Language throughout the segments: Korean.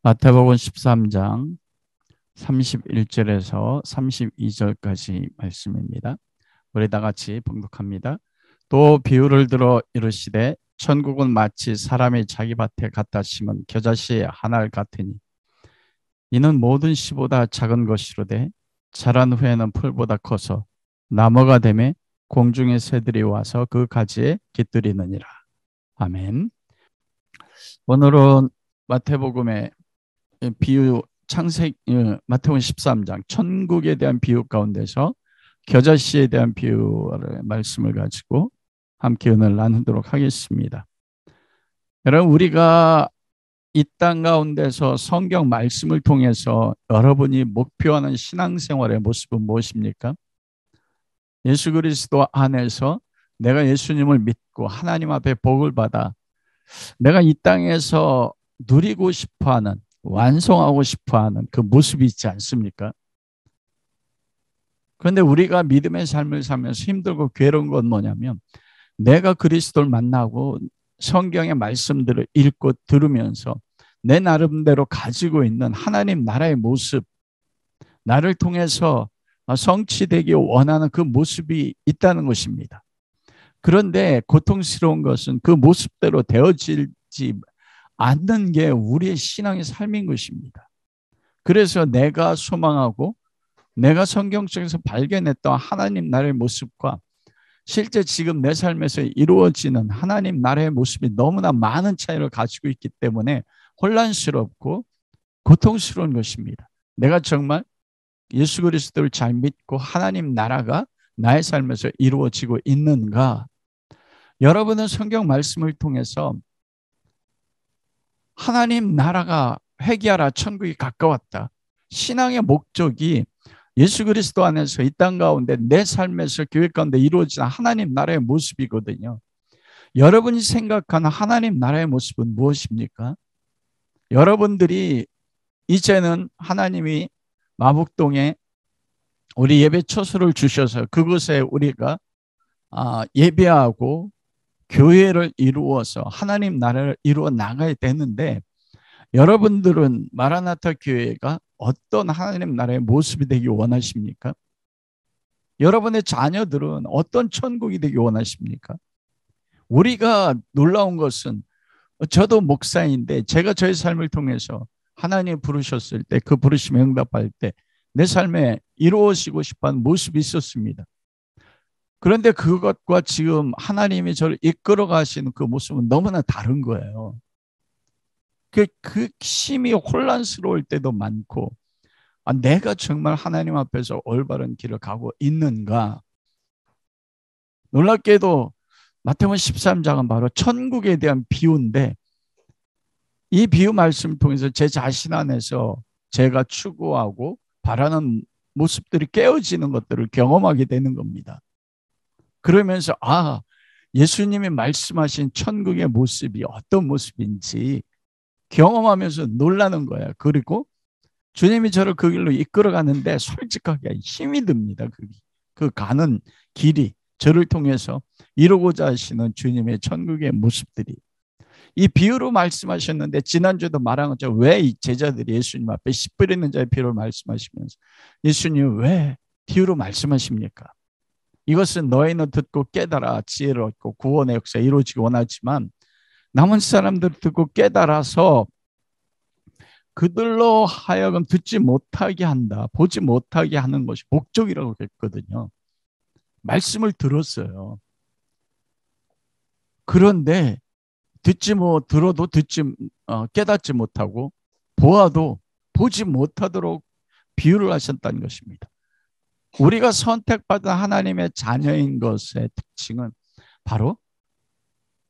마태복음 13장 31절에서 32절까지 말씀입니다. 우리 다 같이 봉독합니다. 또 비유를 들어 이르시되 천국은 마치 사람이 자기 밭에 갖다 심은 겨자씨의 한 알 같으니 이는 모든 씨보다 작은 것이로되 자란 후에는 풀보다 커서 나무가 되매 공중의 새들이 와서 그 가지에 깃들이느니라. 아멘. 오늘은 마태복음의 비유 마태복음 13장 천국에 대한 비유 가운데서 겨자씨에 대한 비유의 말씀을 가지고 함께 은혜를 나누도록 하겠습니다. 여러분, 우리가 이 땅 가운데서 성경 말씀을 통해서 여러분이 목표하는 신앙생활의 모습은 무엇입니까? 예수 그리스도 안에서 내가 예수님을 믿고 하나님 앞에 복을 받아 내가 이 땅에서 누리고 싶어하는, 완성하고 싶어하는 그 모습이 있지 않습니까? 그런데 우리가 믿음의 삶을 살면서 힘들고 괴로운 건 뭐냐면 내가 그리스도를 만나고 성경의 말씀들을 읽고 들으면서 내 나름대로 가지고 있는 하나님 나라의 모습, 나를 통해서 성취되기 원하는 그 모습이 있다는 것입니다. 그런데 고통스러운 것은 그 모습대로 되어지지 않는 게 우리의 신앙의 삶인 것입니다. 그래서 내가 소망하고 내가 성경 속에서 발견했던 하나님 나라의 모습과 실제 지금 내 삶에서 이루어지는 하나님 나라의 모습이 너무나 많은 차이를 가지고 있기 때문에 혼란스럽고 고통스러운 것입니다. 내가 정말 예수 그리스도를 잘 믿고 하나님 나라가 나의 삶에서 이루어지고 있는가? 여러분은 성경 말씀을 통해서 하나님 나라가 회개하라 천국이 가까웠다. 신앙의 목적이 예수 그리스도 안에서 이 땅 가운데 내 삶에서 교회 가운데 이루어지는 하나님 나라의 모습이거든요. 여러분이 생각하는 하나님 나라의 모습은 무엇입니까? 여러분들이 이제는 하나님이 마북동에 우리 예배 처소를 주셔서 그곳에 우리가 예배하고 교회를 이루어서 하나님 나라를 이루어 나가야 되는데 여러분들은 마라나타 교회가 어떤 하나님 나라의 모습이 되기 원하십니까? 여러분의 자녀들은 어떤 천국이 되기 원하십니까? 우리가 놀라운 것은 저도 목사인데 제가 저의 삶을 통해서 하나님 부르셨을 때 그 부르심에 응답할 때 내 삶에 이루어지고 싶어하는 모습이 있었습니다. 그런데 그것과 지금 하나님이 저를 이끌어 가시는 그 모습은 너무나 다른 거예요. 그 심히 혼란스러울 때도 많고 내가 정말 하나님 앞에서 올바른 길을 가고 있는가? 놀랍게도 마태복음 13장은 바로 천국에 대한 비유인데 이 비유 말씀을 통해서 제 자신 안에서 제가 추구하고 바라는 모습들이 깨어지는 것들을 경험하게 되는 겁니다. 그러면서 예수님이 말씀하신 천국의 모습이 어떤 모습인지 경험하면서 놀라는 거예요. 그리고 주님이 저를 그 길로 이끌어가는데 솔직하게 힘이 듭니다. 그 가는 길이 저를 통해서 이루고자 하시는 주님의 천국의 모습들이. 이 비유로 말씀하셨는데 지난주에도 말한 것처럼 왜 이 제자들이 예수님 앞에 씨 뿌리는 자의 비유를 말씀하시면서 예수님 왜 비유로 말씀하십니까? 이것은 너희는 듣고 깨달아 지혜를 얻고 구원의 역사가 이루어지기 원하지만 남은 사람들 듣고 깨달아서 그들로 하여금 듣지 못하게 한다. 보지 못하게 하는 것이 목적이라고 했거든요. 말씀을 들었어요. 그런데 들어도 깨닫지 못하고 보아도 보지 못하도록 비유를 하셨다는 것입니다. 우리가 선택받은 하나님의 자녀인 것의 특징은 바로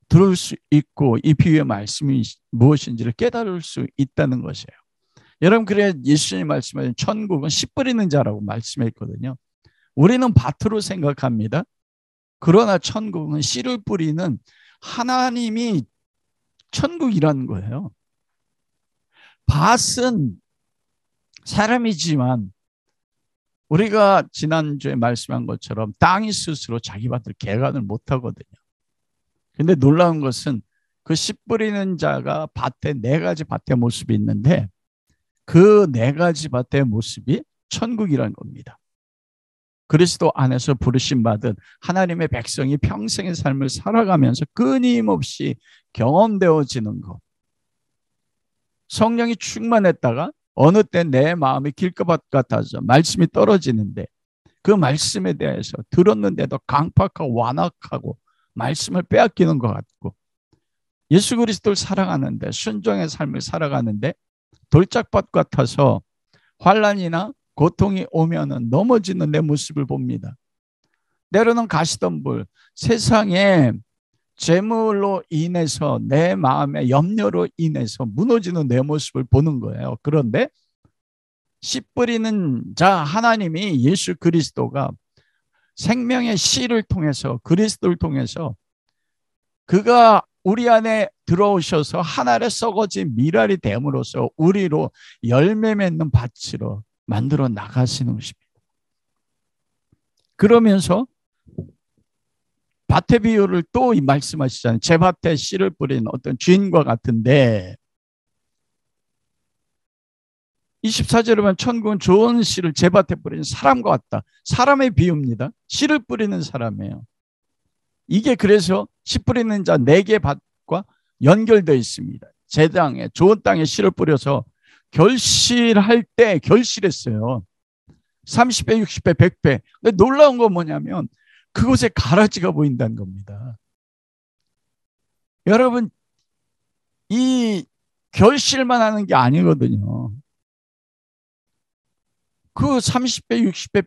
들을 수 있고 이 비유의 말씀이 무엇인지를 깨달을 수 있다는 것이에요. 여러분, 그래 예수님이 말씀하신 천국은 씨 뿌리는 자라고 말씀했거든요. 우리는 밭으로 생각합니다. 그러나 천국은 씨를 뿌리는 하나님이 천국이라는 거예요. 밭은 사람이지만 우리가 지난주에 말씀한 것처럼 땅이 스스로 자기 밭을 개간을 못하거든요. 근데 놀라운 것은 그 씨 뿌리는 자가 밭에 네 가지 밭의 모습이 있는데 그 네 가지 밭의 모습이 천국이라는 겁니다. 그리스도 안에서 부르심 받은 하나님의 백성이 평생의 삶을 살아가면서 끊임없이 경험되어지는 것. 성령이 충만했다가 어느 때 내 마음이 길거밭 같아서 말씀이 떨어지는데 그 말씀에 대해서 들었는데도 강팍하고 완악하고 말씀을 빼앗기는 것 같고, 예수 그리스도를 사랑하는데 순종의 삶을 살아가는데 돌짝밭 같아서 환난이나 고통이 오면은 넘어지는 내 모습을 봅니다. 때로는 가시덤불, 세상에 재물로 인해서 내 마음의 염려로 인해서 무너지는 내 모습을 보는 거예요. 그런데 씨 뿌리는 자 하나님이, 예수 그리스도가 생명의 씨를 통해서, 그리스도를 통해서 그가 우리 안에 들어오셔서 하늘에 썩어진 미랄이 됨으로써 우리로 열매 맺는 밭으로 만들어 나가시는 것입니다. 그러면서 밭의 비유를 또 말씀하시잖아요. 제 밭에 씨를 뿌린 어떤 주인과 같은데, 24절에 보면 천국은 좋은 씨를 제 밭에 뿌리는 사람과 같다. 사람의 비유입니다. 씨를 뿌리는 사람이에요. 이게 그래서 씨 뿌리는 자 4개 밭과 연결되어 있습니다. 제 땅에, 좋은 땅에 씨를 뿌려서 결실할 때 결실했어요. 30배, 60배, 100배. 근데 놀라운 건 뭐냐면 그곳에 가라지가 보인다는 겁니다. 여러분, 이 결실만 하는 게 아니거든요. 그 30배, 60배,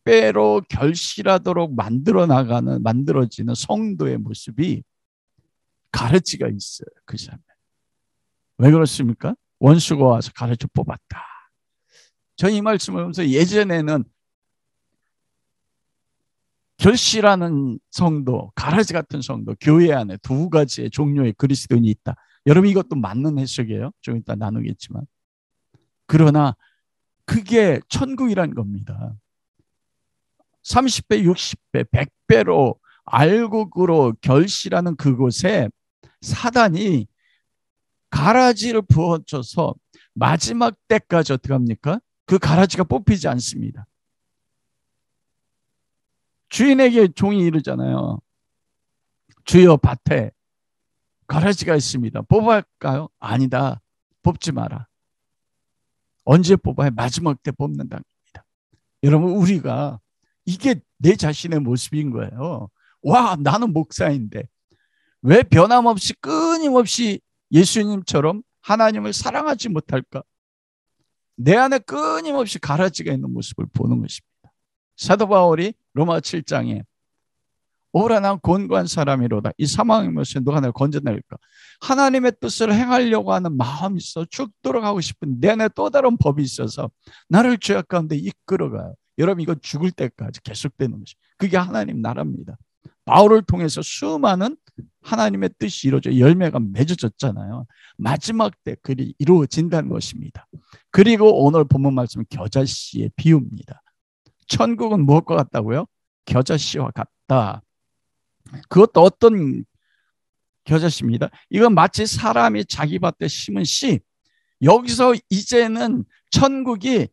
100배로 결실하도록 만들어지는 성도의 모습이 가르치가 있어요. 그 사람에. 왜 그렇습니까? 원수가 와서 가르쳐 뽑았다. 저 이 말씀을 하면서 예전에는 결실하는 성도, 가라지 같은 성도, 교회 안에 2가지의 종류의 그리스도인이 있다. 여러분, 이것도 맞는 해석이에요. 좀 이따 나누겠지만. 그러나 그게 천국이란 겁니다. 30배, 60배, 100배로 알곡으로 결실하는 그곳에 사단이 가라지를 부어줘서 마지막 때까지 어떻게 합니까? 그 가라지가 뽑히지 않습니다. 주인에게 종이 이르잖아요. 주여, 밭에 가라지가 있습니다. 뽑을까요? 아니다. 뽑지 마라. 언제 뽑아야? 마지막 때 뽑는다는 겁니다. 여러분, 우리가 이게 내 자신의 모습인 거예요. 와, 나는 목사인데 왜 변함없이 끊임없이 예수님처럼 하나님을 사랑하지 못할까? 내 안에 끊임없이 가라지가 있는 모습을 보는 것입니다. 사도 바울이 로마 7장에 오라 난 곤고한 사람이로다. 이 사망의 모습에 누가 나를 건져낼까? 하나님의 뜻을 행하려고 하는 마음이 있어 죽도록 하고 싶은 내 안에 또 다른 법이 있어서 나를 죄악 가운데 이끌어가요. 여러분, 이거 죽을 때까지 계속되는 것이, 그게 하나님 나라입니다. 바울을 통해서 수많은 하나님의 뜻이 이루어져 열매가 맺어졌잖아요. 마지막 때 그리 이루어진다는 것입니다. 그리고 오늘 본문 말씀은 겨자씨의 비유입니다. 천국은 무엇과 같다고요? 겨자씨와 같다. 그것도 어떤 겨자씨입니다. 이건 마치 사람이 자기 밭에 심은 씨. 여기서 이제는 천국이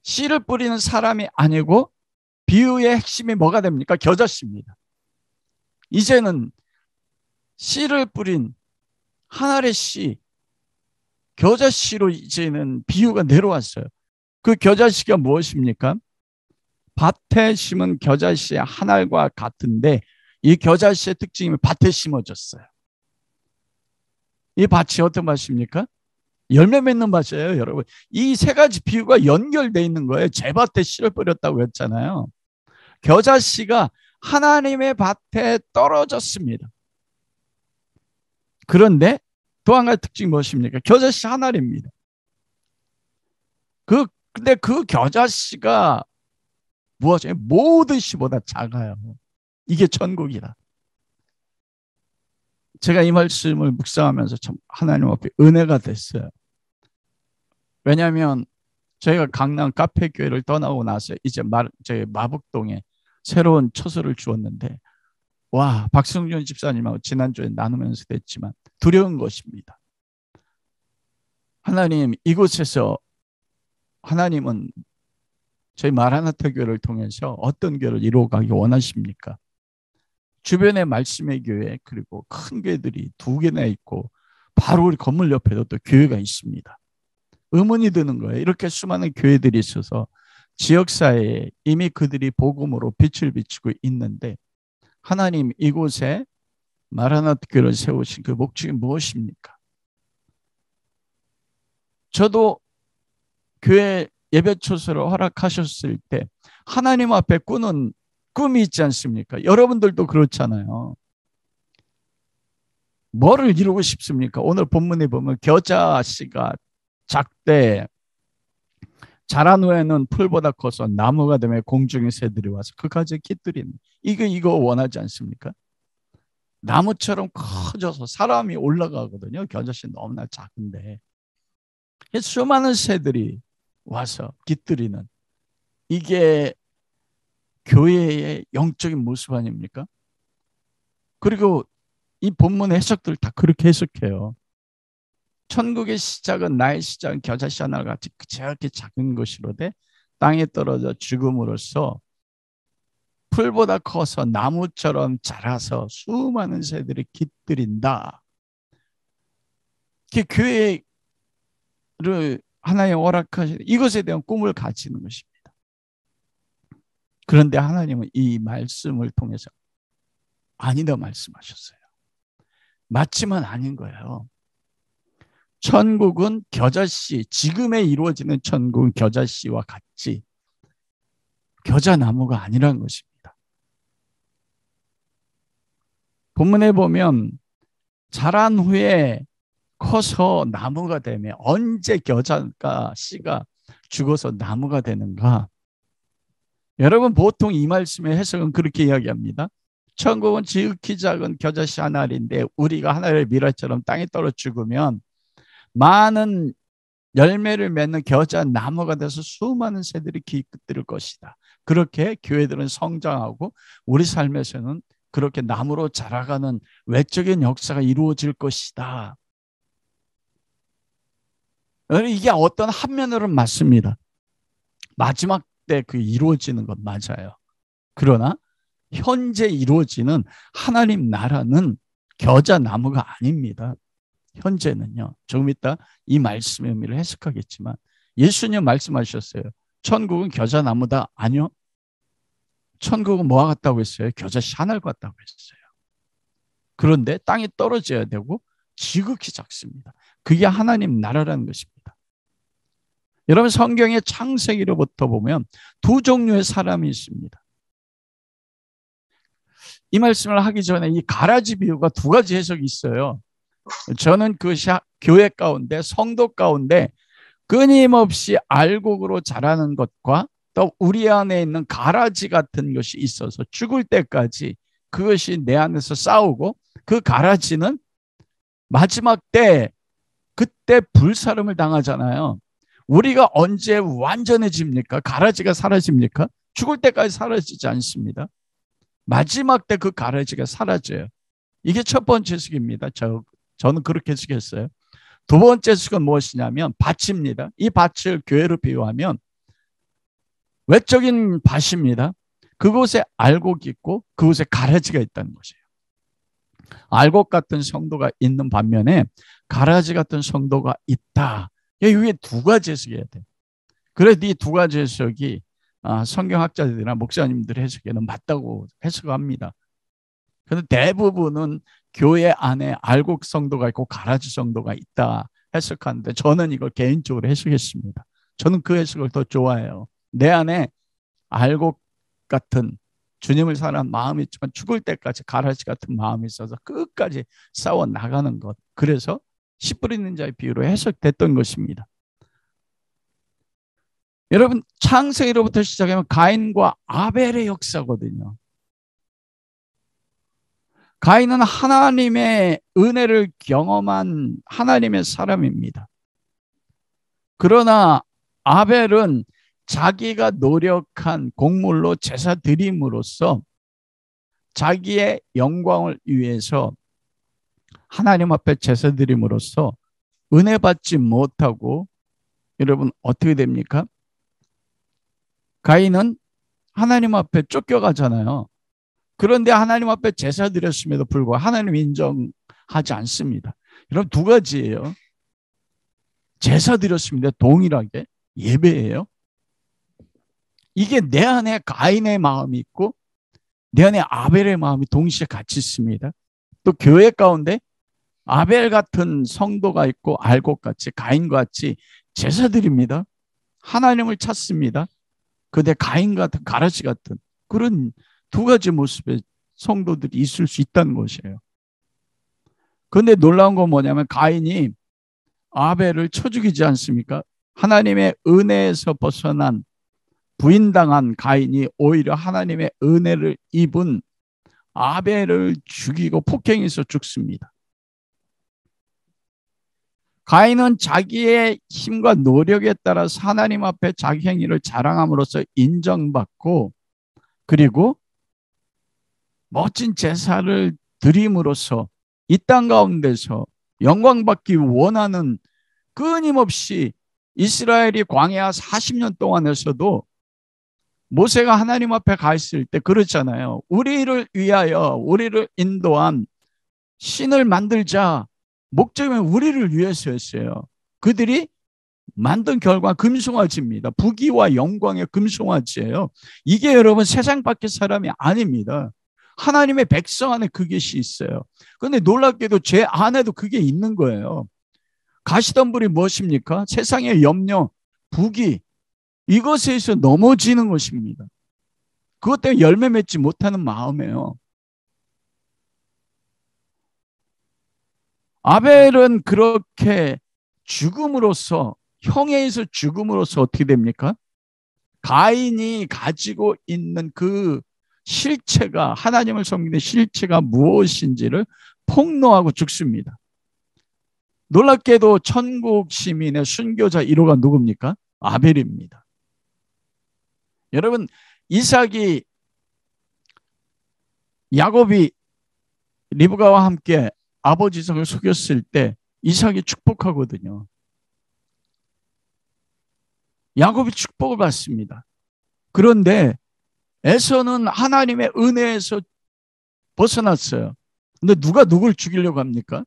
씨를 뿌리는 사람이 아니고 비유의 핵심이 뭐가 됩니까? 겨자씨입니다. 이제는 씨를 뿌린 하늘의 씨, 겨자씨로 이제는 비유가 내려왔어요. 그 겨자씨가 무엇입니까? 밭에 심은 겨자씨의 하늘과 같은데 이 겨자씨의 특징이 밭에 심어졌어요. 이 밭이 어떤 밭입니까? 열매 맺는 밭이에요, 여러분. 이 3가지 비유가 연결되어 있는 거예요. 제 밭에 씨를 뿌렸다고 했잖아요. 겨자씨가 하나님의 밭에 떨어졌습니다. 그런데 또 한 가지 특징이 무엇입니까? 겨자씨 하나입니다. 근데 그 겨자씨가 무엇이에요? 모든 씨보다 작아요. 이게 천국이다. 제가 이 말씀을 묵상하면서 참 하나님 앞에 은혜가 됐어요. 왜냐하면 저희가 강남 카페교회를 떠나고 나서 이제 저희 마북동에 새로운 처소를 주었는데, 와, 박승준 집사님하고 지난주에 나누면서 됐지만 두려운 것입니다. 하나님, 이곳에서 하나님은 저희 마라나타 교회를 통해서 어떤 교회를 이루어가기 원하십니까? 주변에 말씀의 교회 그리고 큰 교회들이 2개나 있고 바로 우리 건물 옆에도 또 교회가 있습니다. 의문이 드는 거예요. 이렇게 수많은 교회들이 있어서 지역사회에 이미 그들이 복음으로 빛을 비추고 있는데 하나님 이곳에 마라나타 교회를 세우신 그 목적이 무엇입니까? 저도 교회 예배 초소를 허락하셨을 때 하나님 앞에 꾸는 꿈이 있지 않습니까? 여러분들도 그렇잖아요. 뭐를 이루고 싶습니까? 오늘 본문에 보면 겨자씨가 작되 자란 후에는 풀보다 커서 나무가 되며 공중의 새들이 와서 그 가지에 깃들이는 이거 원하지 않습니까? 나무처럼 커져서 사람이 올라가거든요. 겨자씨 너무나 작은데 수많은 새들이 와서 깃들이는 이게 교회의 영적인 모습 아닙니까? 그리고 이 본문 해석들 다 그렇게 해석해요. 천국의 시작은 나의 시작은 겨자씨 하나 같이 저렇게 작은 것이로되 땅에 떨어져 죽음으로써 풀보다 커서 나무처럼 자라서 수많은 새들이 깃들인다. 교회를 하나님 허락하신 이것에 대한 꿈을 가지는 것입니다. 그런데 하나님은 이 말씀을 통해서 아니다 말씀하셨어요. 맞지만 아닌 거예요. 천국은 겨자씨, 지금에 이루어지는 천국은 겨자씨와 같지 겨자나무가 아니라는 것입니다. 본문에 보면 자란 후에 커서 나무가 되면 언제 겨자가 씨가 죽어서 나무가 되는가? 여러분 보통 이 말씀의 해석은 그렇게 이야기합니다. 천국은 지극히 작은 겨자씨 한 알인데 우리가 하나의 미라처럼 땅에 떨어 죽으면 많은 열매를 맺는 겨자 나무가 돼서 수많은 새들이 깃들 것이다. 그렇게 교회들은 성장하고 우리 삶에서는 그렇게 나무로 자라가는 외적인 역사가 이루어질 것이다. 이게 어떤 한면으로는 맞습니다. 마지막 때 그 이루어지는 건 맞아요. 그러나 현재 이루어지는 하나님 나라는 겨자 나무가 아닙니다. 현재는요. 조금 이따 이 말씀의 의미를 해석하겠지만 예수님 말씀하셨어요. 천국은 겨자 나무다. 아니요. 천국은 뭐와 같다고 했어요? 겨자 샤넬 같다고 했어요. 그런데 땅에 떨어져야 되고 지극히 작습니다. 그게 하나님 나라라는 것입니다. 여러분 성경의 창세기로부터 보면 2종류의 사람이 있습니다. 이 말씀을 하기 전에 이 가라지 비유가 2가지 해석이 있어요. 저는 그 교회 가운데 성도 가운데 끊임없이 알곡으로 자라는 것과 또 우리 안에 있는 가라지 같은 것이 있어서 죽을 때까지 그것이 내 안에서 싸우고 그 가라지는 마지막 때 그때 불사름을 당하잖아요. 우리가 언제 완전해집니까? 가라지가 사라집니까? 죽을 때까지 사라지지 않습니다. 마지막 때 그 가라지가 사라져요. 이게 첫 번째 해석입니다. 저는 그렇게 해석했어요. 2번째 해석은 무엇이냐면 밭입니다. 이 밭을 교회로 비유하면 외적인 밭입니다. 그곳에 알곡이 있고 그곳에 가라지가 있다는 것이에요. 알곡 같은 성도가 있는 반면에 가라지 같은 성도가 있다. 이게 2가지 해석해야 돼요. 그래서 이 2가지 해석이 성경학자들이나 목사님들 해석에는 맞다고 해석합니다. 그런데 대부분은 교회 안에 알곡 성도가 있고 가라지 성도가 있다 해석하는데 저는 이걸 개인적으로 해석했습니다. 저는 그 해석을 더 좋아해요. 내 안에 알곡 같은 주님을 사랑하는 마음이 있지만 죽을 때까지 가라지 같은 마음이 있어서 끝까지 싸워 나가는 것. 그래서 씨 뿌리는 자의 비유로 해석됐던 것입니다. 여러분 창세기로부터 시작하면 가인과 아벨의 역사거든요. 가인은 하나님의 은혜를 경험한 하나님의 사람입니다. 그러나 아벨은 자기가 노력한 곡물로 제사 드림으로써 자기의 영광을 위해서 하나님 앞에 제사 드림으로써 은혜 받지 못하고 여러분 어떻게 됩니까? 가인은 하나님 앞에 쫓겨가잖아요. 그런데 하나님 앞에 제사 드렸음에도 불구하고 하나님 인정하지 않습니다. 여러분 두 가지예요. 제사 드렸습니다. 동일하게 예배예요. 이게 내 안에 가인의 마음이 있고 내 안에 아벨의 마음이 동시에 같이 있습니다. 또 교회 가운데 아벨 같은 성도가 있고 알곡같이 가인과 같이 제사 드립니다. 하나님을 찾습니다. 근데 가인 같은 가라지 같은 그런 두 가지 모습의 성도들이 있을 수 있다는 것이에요. 그런데 놀라운 건 뭐냐면 가인이 아벨을 쳐 죽이지 않습니까? 하나님의 은혜에서 벗어난 부인당한 가인이 오히려 하나님의 은혜를 입은 아벨을 죽이고 폭행해서 죽습니다. 가인은 자기의 힘과 노력에 따라서 하나님 앞에 자기 행위를 자랑함으로써 인정받고 그리고 멋진 제사를 드림으로써 이 땅 가운데서 영광받기 원하는 끊임없이 이스라엘이 광야 40년 동안에서도 모세가 하나님 앞에 가 있을 때 그렇잖아요. 우리를 위하여 우리를 인도한 신을 만들자. 목적은 우리를 위해서였어요. 그들이 만든 결과 금송아지입니다. 부귀와 영광의 금송아지예요. 이게 여러분 세상 밖의 사람이 아닙니다. 하나님의 백성 안에 그것이 있어요. 그런데 놀랍게도 제 안에도 그게 있는 거예요. 가시덤불이 무엇입니까? 세상의 염려, 부귀 이것에서 넘어지는 것입니다. 그것 때문에 열매 맺지 못하는 마음이에요. 아벨은 그렇게 죽음으로써 형에 의해서 죽음으로써 어떻게 됩니까? 가인이 가지고 있는 그 실체가 하나님을 섬기는 실체가 무엇인지를 폭로하고 죽습니다. 놀랍게도 천국 시민의 순교자 1호가 누굽니까? 아벨입니다. 여러분 이삭이 야곱이 리브가와 함께 아버지 이삭을 속였을 때 이삭이 축복하거든요. 야곱이 축복을 받습니다. 그런데 에서는 하나님의 은혜에서 벗어났어요. 근데 누가 누굴 죽이려고 합니까?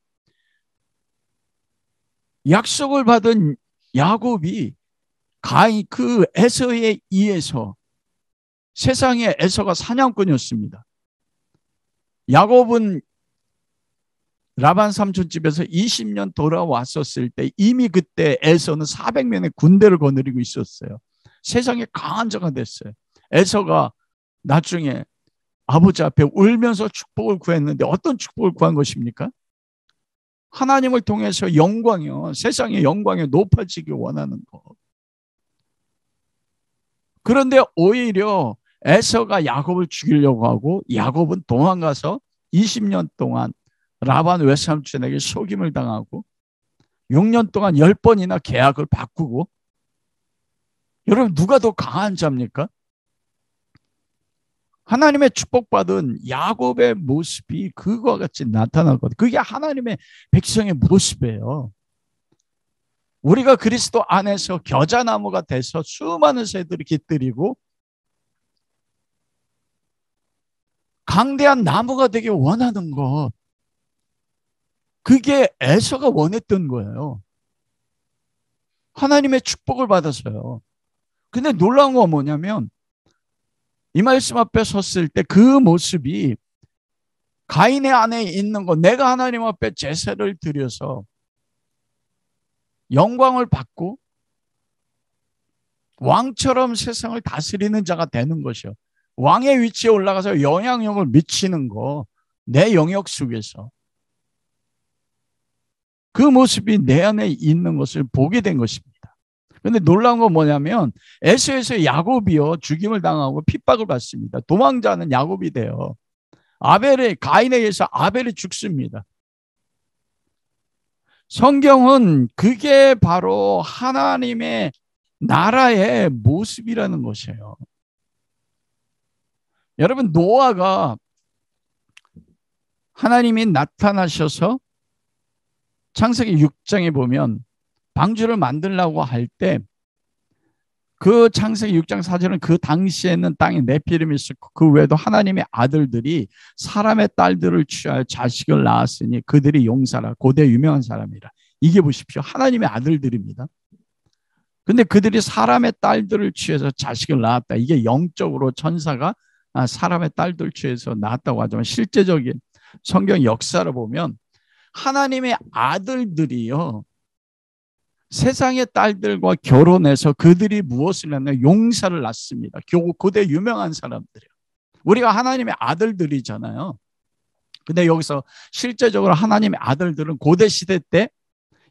약속을 받은 야곱이 가인 그 에서에 의해서 세상에 에서가 사냥꾼이었습니다. 야곱은 라반 삼촌 집에서 20년 돌아왔었을 때 이미 그때 에서는 400명의 군대를 거느리고 있었어요. 세상에 강한 자가 됐어요. 에서가 나중에 아버지 앞에 울면서 축복을 구했는데 어떤 축복을 구한 것입니까? 하나님을 통해서 영광이요. 세상의 영광이 높아지기 원하는 것. 그런데 오히려 에서가 야곱을 죽이려고 하고 야곱은 도망가서 20년 동안 라반 외삼촌에게 속임을 당하고 6년 동안 10번이나 계약을 바꾸고 여러분 누가 더 강한 자입니까? 하나님의 축복받은 야곱의 모습이 그와 같이 나타나거든요. 그게 하나님의 백성의 모습이에요. 우리가 그리스도 안에서 겨자나무가 돼서 수많은 새들이 깃들이고 강대한 나무가 되기 원하는 것. 그게 에서가 원했던 거예요. 하나님의 축복을 받았어요. 근데 놀라운 건 뭐냐면 이 말씀 앞에 섰을 때 그 모습이 가인의 안에 있는 것, 내가 하나님 앞에 제사를 드려서 영광을 받고 왕처럼 세상을 다스리는 자가 되는 것이요. 왕의 위치에 올라가서 영향력을 미치는 거, 내 영역 속에서. 그 모습이 내 안에 있는 것을 보게 된 것입니다. 그런데 놀라운 건 뭐냐면 에서에서 야곱이요 죽임을 당하고 핍박을 받습니다. 도망자는 야곱이 돼요. 가인에 의해서 아벨이 죽습니다. 성경은 그게 바로 하나님의 나라의 모습이라는 것이에요. 여러분 노아가 하나님이 나타나셔서 창세기 6장에 보면 방주를 만들려고 할 때 그 창세기 6장 4절은 그 당시에는 땅에 네피림이 있었고 그 외에도 하나님의 아들들이 사람의 딸들을 취하여 자식을 낳았으니 그들이 용사라. 고대 유명한 사람이라. 이게 보십시오. 하나님의 아들들입니다. 근데 그들이 사람의 딸들을 취해서 자식을 낳았다. 이게 영적으로 천사가 사람의 딸들 취해서 낳았다고 하지만 실제적인 성경 역사를 보면 하나님의 아들들이요, 세상의 딸들과 결혼해서 그들이 무엇을 낳냐, 용사를 낳습니다. 고대 유명한 사람들이요. 우리가 하나님의 아들들이잖아요. 근데 여기서 실제적으로 하나님의 아들들은 고대 시대 때,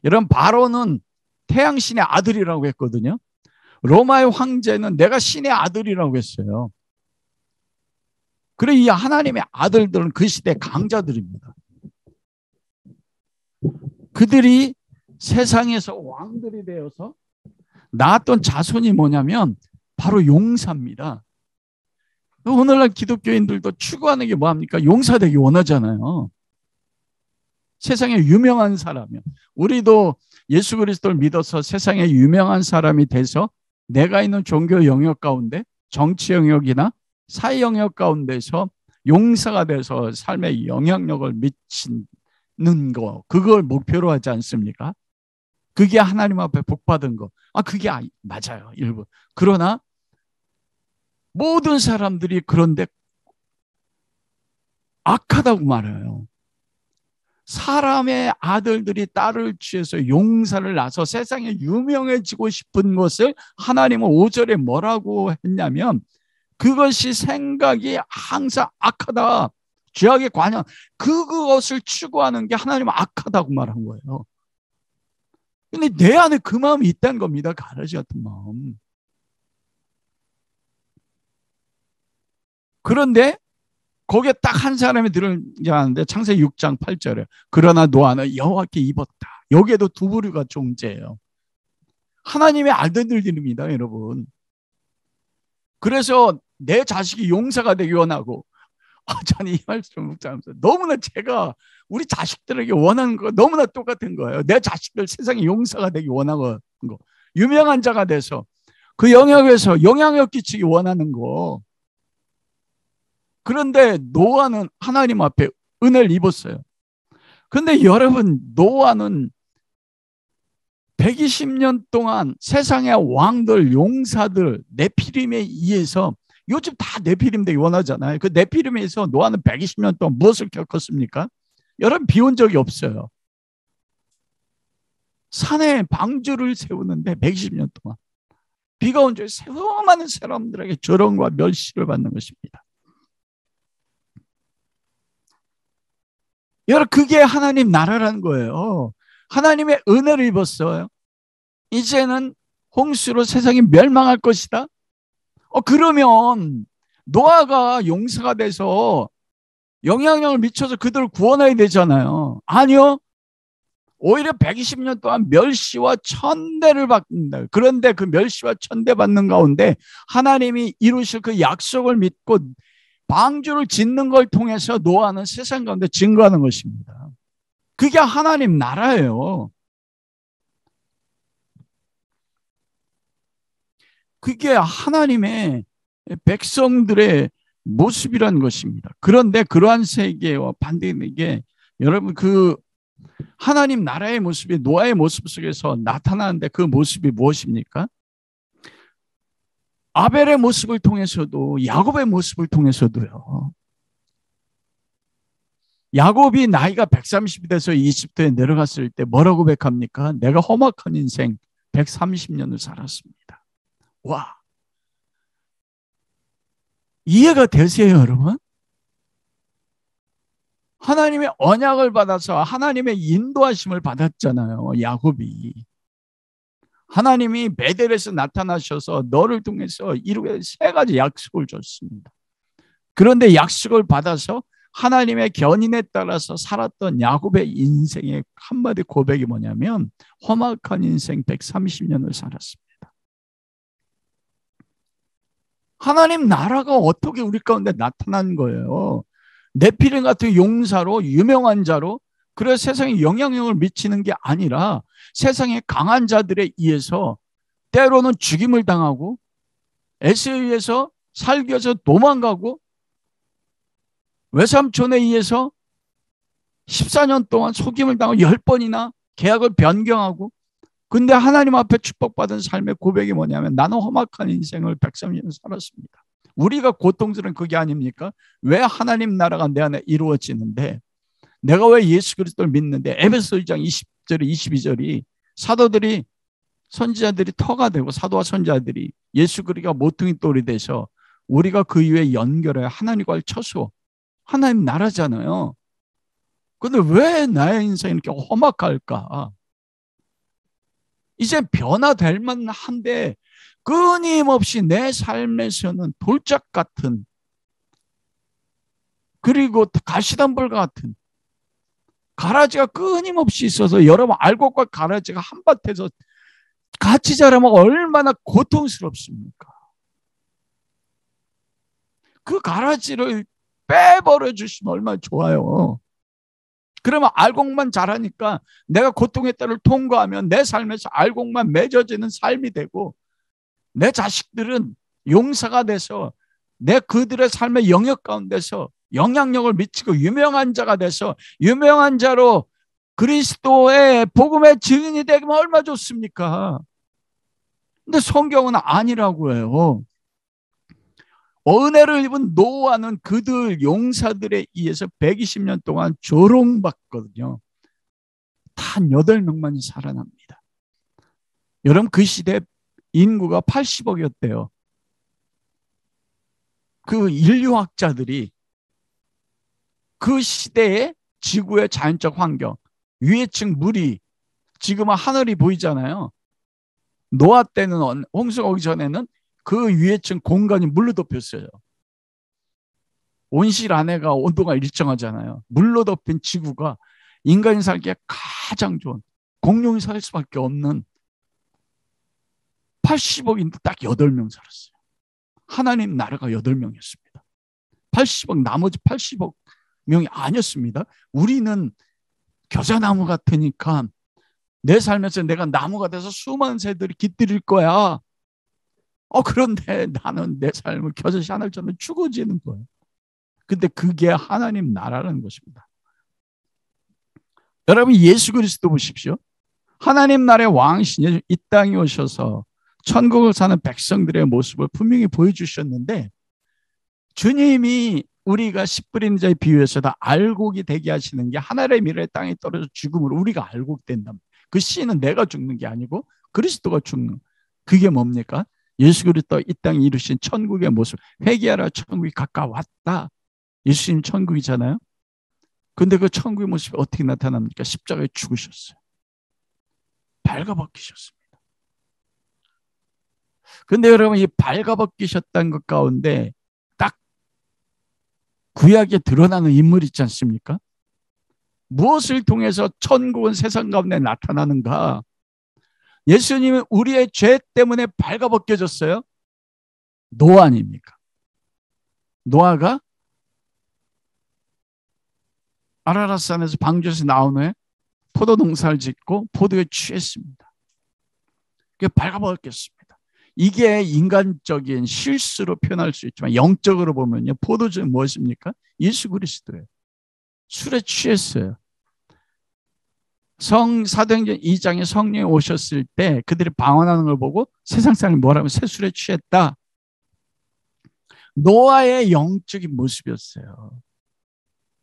여러분 바로는 태양신의 아들이라고 했거든요. 로마의 황제는 내가 신의 아들이라고 했어요. 그래, 이 하나님의 아들들은 그 시대 강자들입니다. 그들이 세상에서 왕들이 되어서 낳았던 자손이 뭐냐면 바로 용사입니다. 오늘날 기독교인들도 추구하는 게 뭐합니까? 용사 되기 원하잖아요. 세상에 유명한 사람이요. 우리도 예수 그리스도를 믿어서 세상에 유명한 사람이 돼서 내가 있는 종교 영역 가운데, 정치 영역이나 사회 영역 가운데서 용사가 돼서 삶에 영향력을 미치는 거, 그걸 목표로 하지 않습니까? 그게 하나님 앞에 복받은 거. 그게 맞아요, 일부. 그러나 모든 사람들이 그런데 악하다고 말해요. 사람의 아들들이 딸을 취해서 용사를 낳아서 세상에 유명해지고 싶은 것을 하나님은 5절에 뭐라고 했냐면, 그것이 생각이 항상 악하다. 죄악의 관영. 그것을 추구하는 게 하나님은 악하다고 말한 거예요. 근데 내 안에 그 마음이 있다는 겁니다. 가라지 같은 마음. 그런데 거기에 딱 한 사람이 들어가는데 창세기 6장 8절에 그러나 노아는 여호와께 입었다. 여기에도 두 부류가 존재해요. 하나님의 아들들입니다, 여러분. 그래서 내 자식이 용사가 되기 원하고, 저는 이 말씀을 묵상하면서 너무나 제가 우리 자식들에게 원하는 거 너무나 똑같은 거예요. 내 자식들 세상에 용사가 되기 원하는 거, 유명한 자가 돼서 그 영역에서 영향력 끼치기 원하는 거. 그런데 노아는 하나님 앞에 은혜를 입었어요. 그런데 여러분, 노아는 120년 동안 세상의 왕들, 용사들, 네피림에 의해서, 요즘 다 네피림 되기 원하잖아요. 그 네피림에서 노아는 120년 동안 무엇을 겪었습니까? 여러분, 비온 적이 없어요. 산에 방주를 세우는데 120년 동안 비가 온 적에 수많은 사람들에게 조롱과 멸시를 받는 것입니다. 여러분, 그게 하나님 나라라는 거예요. 하나님의 은혜를 입었어요. 이제는 홍수로 세상이 멸망할 것이다. 그러면 노아가 용사가 돼서 영향력을 미쳐서 그들을 구원해야 되잖아요. 아니요. 오히려 120년 동안 멸시와 천대를 받는다. 그런데 그 멸시와 천대 받는 가운데 하나님이 이루실 그 약속을 믿고 방주를 짓는 걸 통해서 노아는 세상 가운데 증거하는 것입니다. 그게 하나님 나라예요. 그게 하나님의 백성들의 모습이라는 것입니다. 그런데 그러한 세계와 반대되는 게, 여러분, 그 하나님 나라의 모습이 노아의 모습 속에서 나타나는데 그 모습이 무엇입니까? 아벨의 모습을 통해서도, 야곱의 모습을 통해서도요. 야곱이 나이가 130이 돼서 이집트에 내려갔을 때 뭐라고 고백합니까? 내가 험악한 인생 130년을 살았습니다. 와, 이해가 되세요, 여러분? 하나님의 언약을 받아서 하나님의 인도하심을 받았잖아요, 야곱이. 하나님이 베델에서 나타나셔서 너를 통해서 이루게 3가지 약속을 줬습니다. 그런데 약속을 받아서 하나님의 견인에 따라서 살았던 야곱의 인생의 한마디 고백이 뭐냐면, 험악한 인생 130년을 살았습니다. 하나님 나라가 어떻게 우리 가운데 나타난 거예요? 네피림 같은 용사로, 유명한 자로, 그래서 세상에 영향력을 미치는 게 아니라 세상의 강한 자들에 의해서 때로는 죽임을 당하고 애세에 의해서 살기 위해서 도망가고 외삼촌에 의해서 14년 동안 속임을 당하고 10번이나 계약을 변경하고, 근데 하나님 앞에 축복받은 삶의 고백이 뭐냐면 나는 험악한 인생을 130년 살았습니다. 우리가 고통스러운 그게 아닙니까? 왜 하나님 나라가 내 안에 이루어지는데, 내가 왜 예수 그리스도를 믿는데, 에베소 2장 20절 22절이 사도들이 선지자들이 터가 되고 사도와 선지자들이 예수 그리스도가 모퉁이 돌이 돼서 우리가 그 위에 연결해 하나님과의 처소, 하나님 나라잖아요. 근데 왜 나의 인생이 이렇게 험악할까? 이제 변화될 만한데 끊임없이 내 삶에서는 돌짝 같은, 그리고 가시덤불 같은 가라지가 끊임없이 있어서, 여러분 알곡과 가라지가 한밭에서 같이 자라면 얼마나 고통스럽습니까? 그 가라지를 빼버려 주시면 얼마나 좋아요. 그러면 알곡만 자라니까 내가 고통의 때를 통과하면 내 삶에서 알곡만 맺어지는 삶이 되고, 내 자식들은 용사가 돼서 내 그들의 삶의 영역 가운데서 영향력을 미치고 유명한 자가 돼서 유명한 자로 그리스도의 복음의 증인이 되면 얼마나 좋습니까? 근데 성경은 아니라고 해요. 은혜를 입은 노아는 그들 용사들에 의해서 120년 동안 조롱받거든요. 단 8명만이 살아납니다. 여러분, 그 시대 인구가 80억이었대요. 그 인류학자들이 그 시대의 지구의 자연적 환경, 위층 물이, 지금은 하늘이 보이잖아요. 노아 때는, 홍수가 오기 전에는 그 위층 공간이 물로 덮였어요. 온실 안에가 온도가 일정하잖아요. 물로 덮인 지구가 인간이 살기에 가장 좋은, 공룡이 살 수밖에 없는 80억인데 딱 8명 살았어요. 하나님 나라가 8명이었습니다. 80억, 나머지 80억 명이 아니었습니다. 우리는 겨자나무 같으니까 내 삶에서 내가 나무가 돼서 수많은 새들이 깃들일 거야. 그런데 나는 내 삶을 겨자씨 하늘처럼 죽어지는 거예요. 근데 그게 하나님 나라라는 것입니다. 여러분, 예수 그리스도 보십시오. 하나님 나라의 왕신 이 땅에 오셔서 천국을 사는 백성들의 모습을 분명히 보여주셨는데, 주님이 우리가 씨 뿌리는 자의 비유에서 다 알곡이 되게 하시는 게 하늘의 미래의 땅에 떨어져 죽음으로 우리가 알곡된다. 그 씨는 내가 죽는 게 아니고 그리스도가 죽는. 그게 뭡니까? 예수 그리스도 이 땅에 이루신 천국의 모습. 회개하라, 천국이 가까웠다. 예수님 천국이잖아요. 근데 그 천국의 모습이 어떻게 나타납니까? 십자가에 죽으셨어요. 발가벗기셨습니다. 근데 여러분, 이 발가벗기셨다는 것 가운데 딱 구약에 드러나는 인물 있지 않습니까? 무엇을 통해서 천국은 세상 가운데 나타나는가? 예수님은 우리의 죄 때문에 발가벗겨졌어요. 노아 아닙니까? 노아가 아라랏산에서 방주에서 나온 후에 포도 농사를 짓고 포도에 취했습니다. 그게 발가벗겼습니다. 이게 인간적인 실수로 표현할 수 있지만 영적으로 보면요, 포도주는 무엇입니까? 예수 그리스도예요. 술에 취했어요. 사도행전 2장에 성령이 오셨을 때 그들이 방언하는 걸 보고 세상 사람이 뭐라면 새술에 취했다. 노아의 영적인 모습이었어요.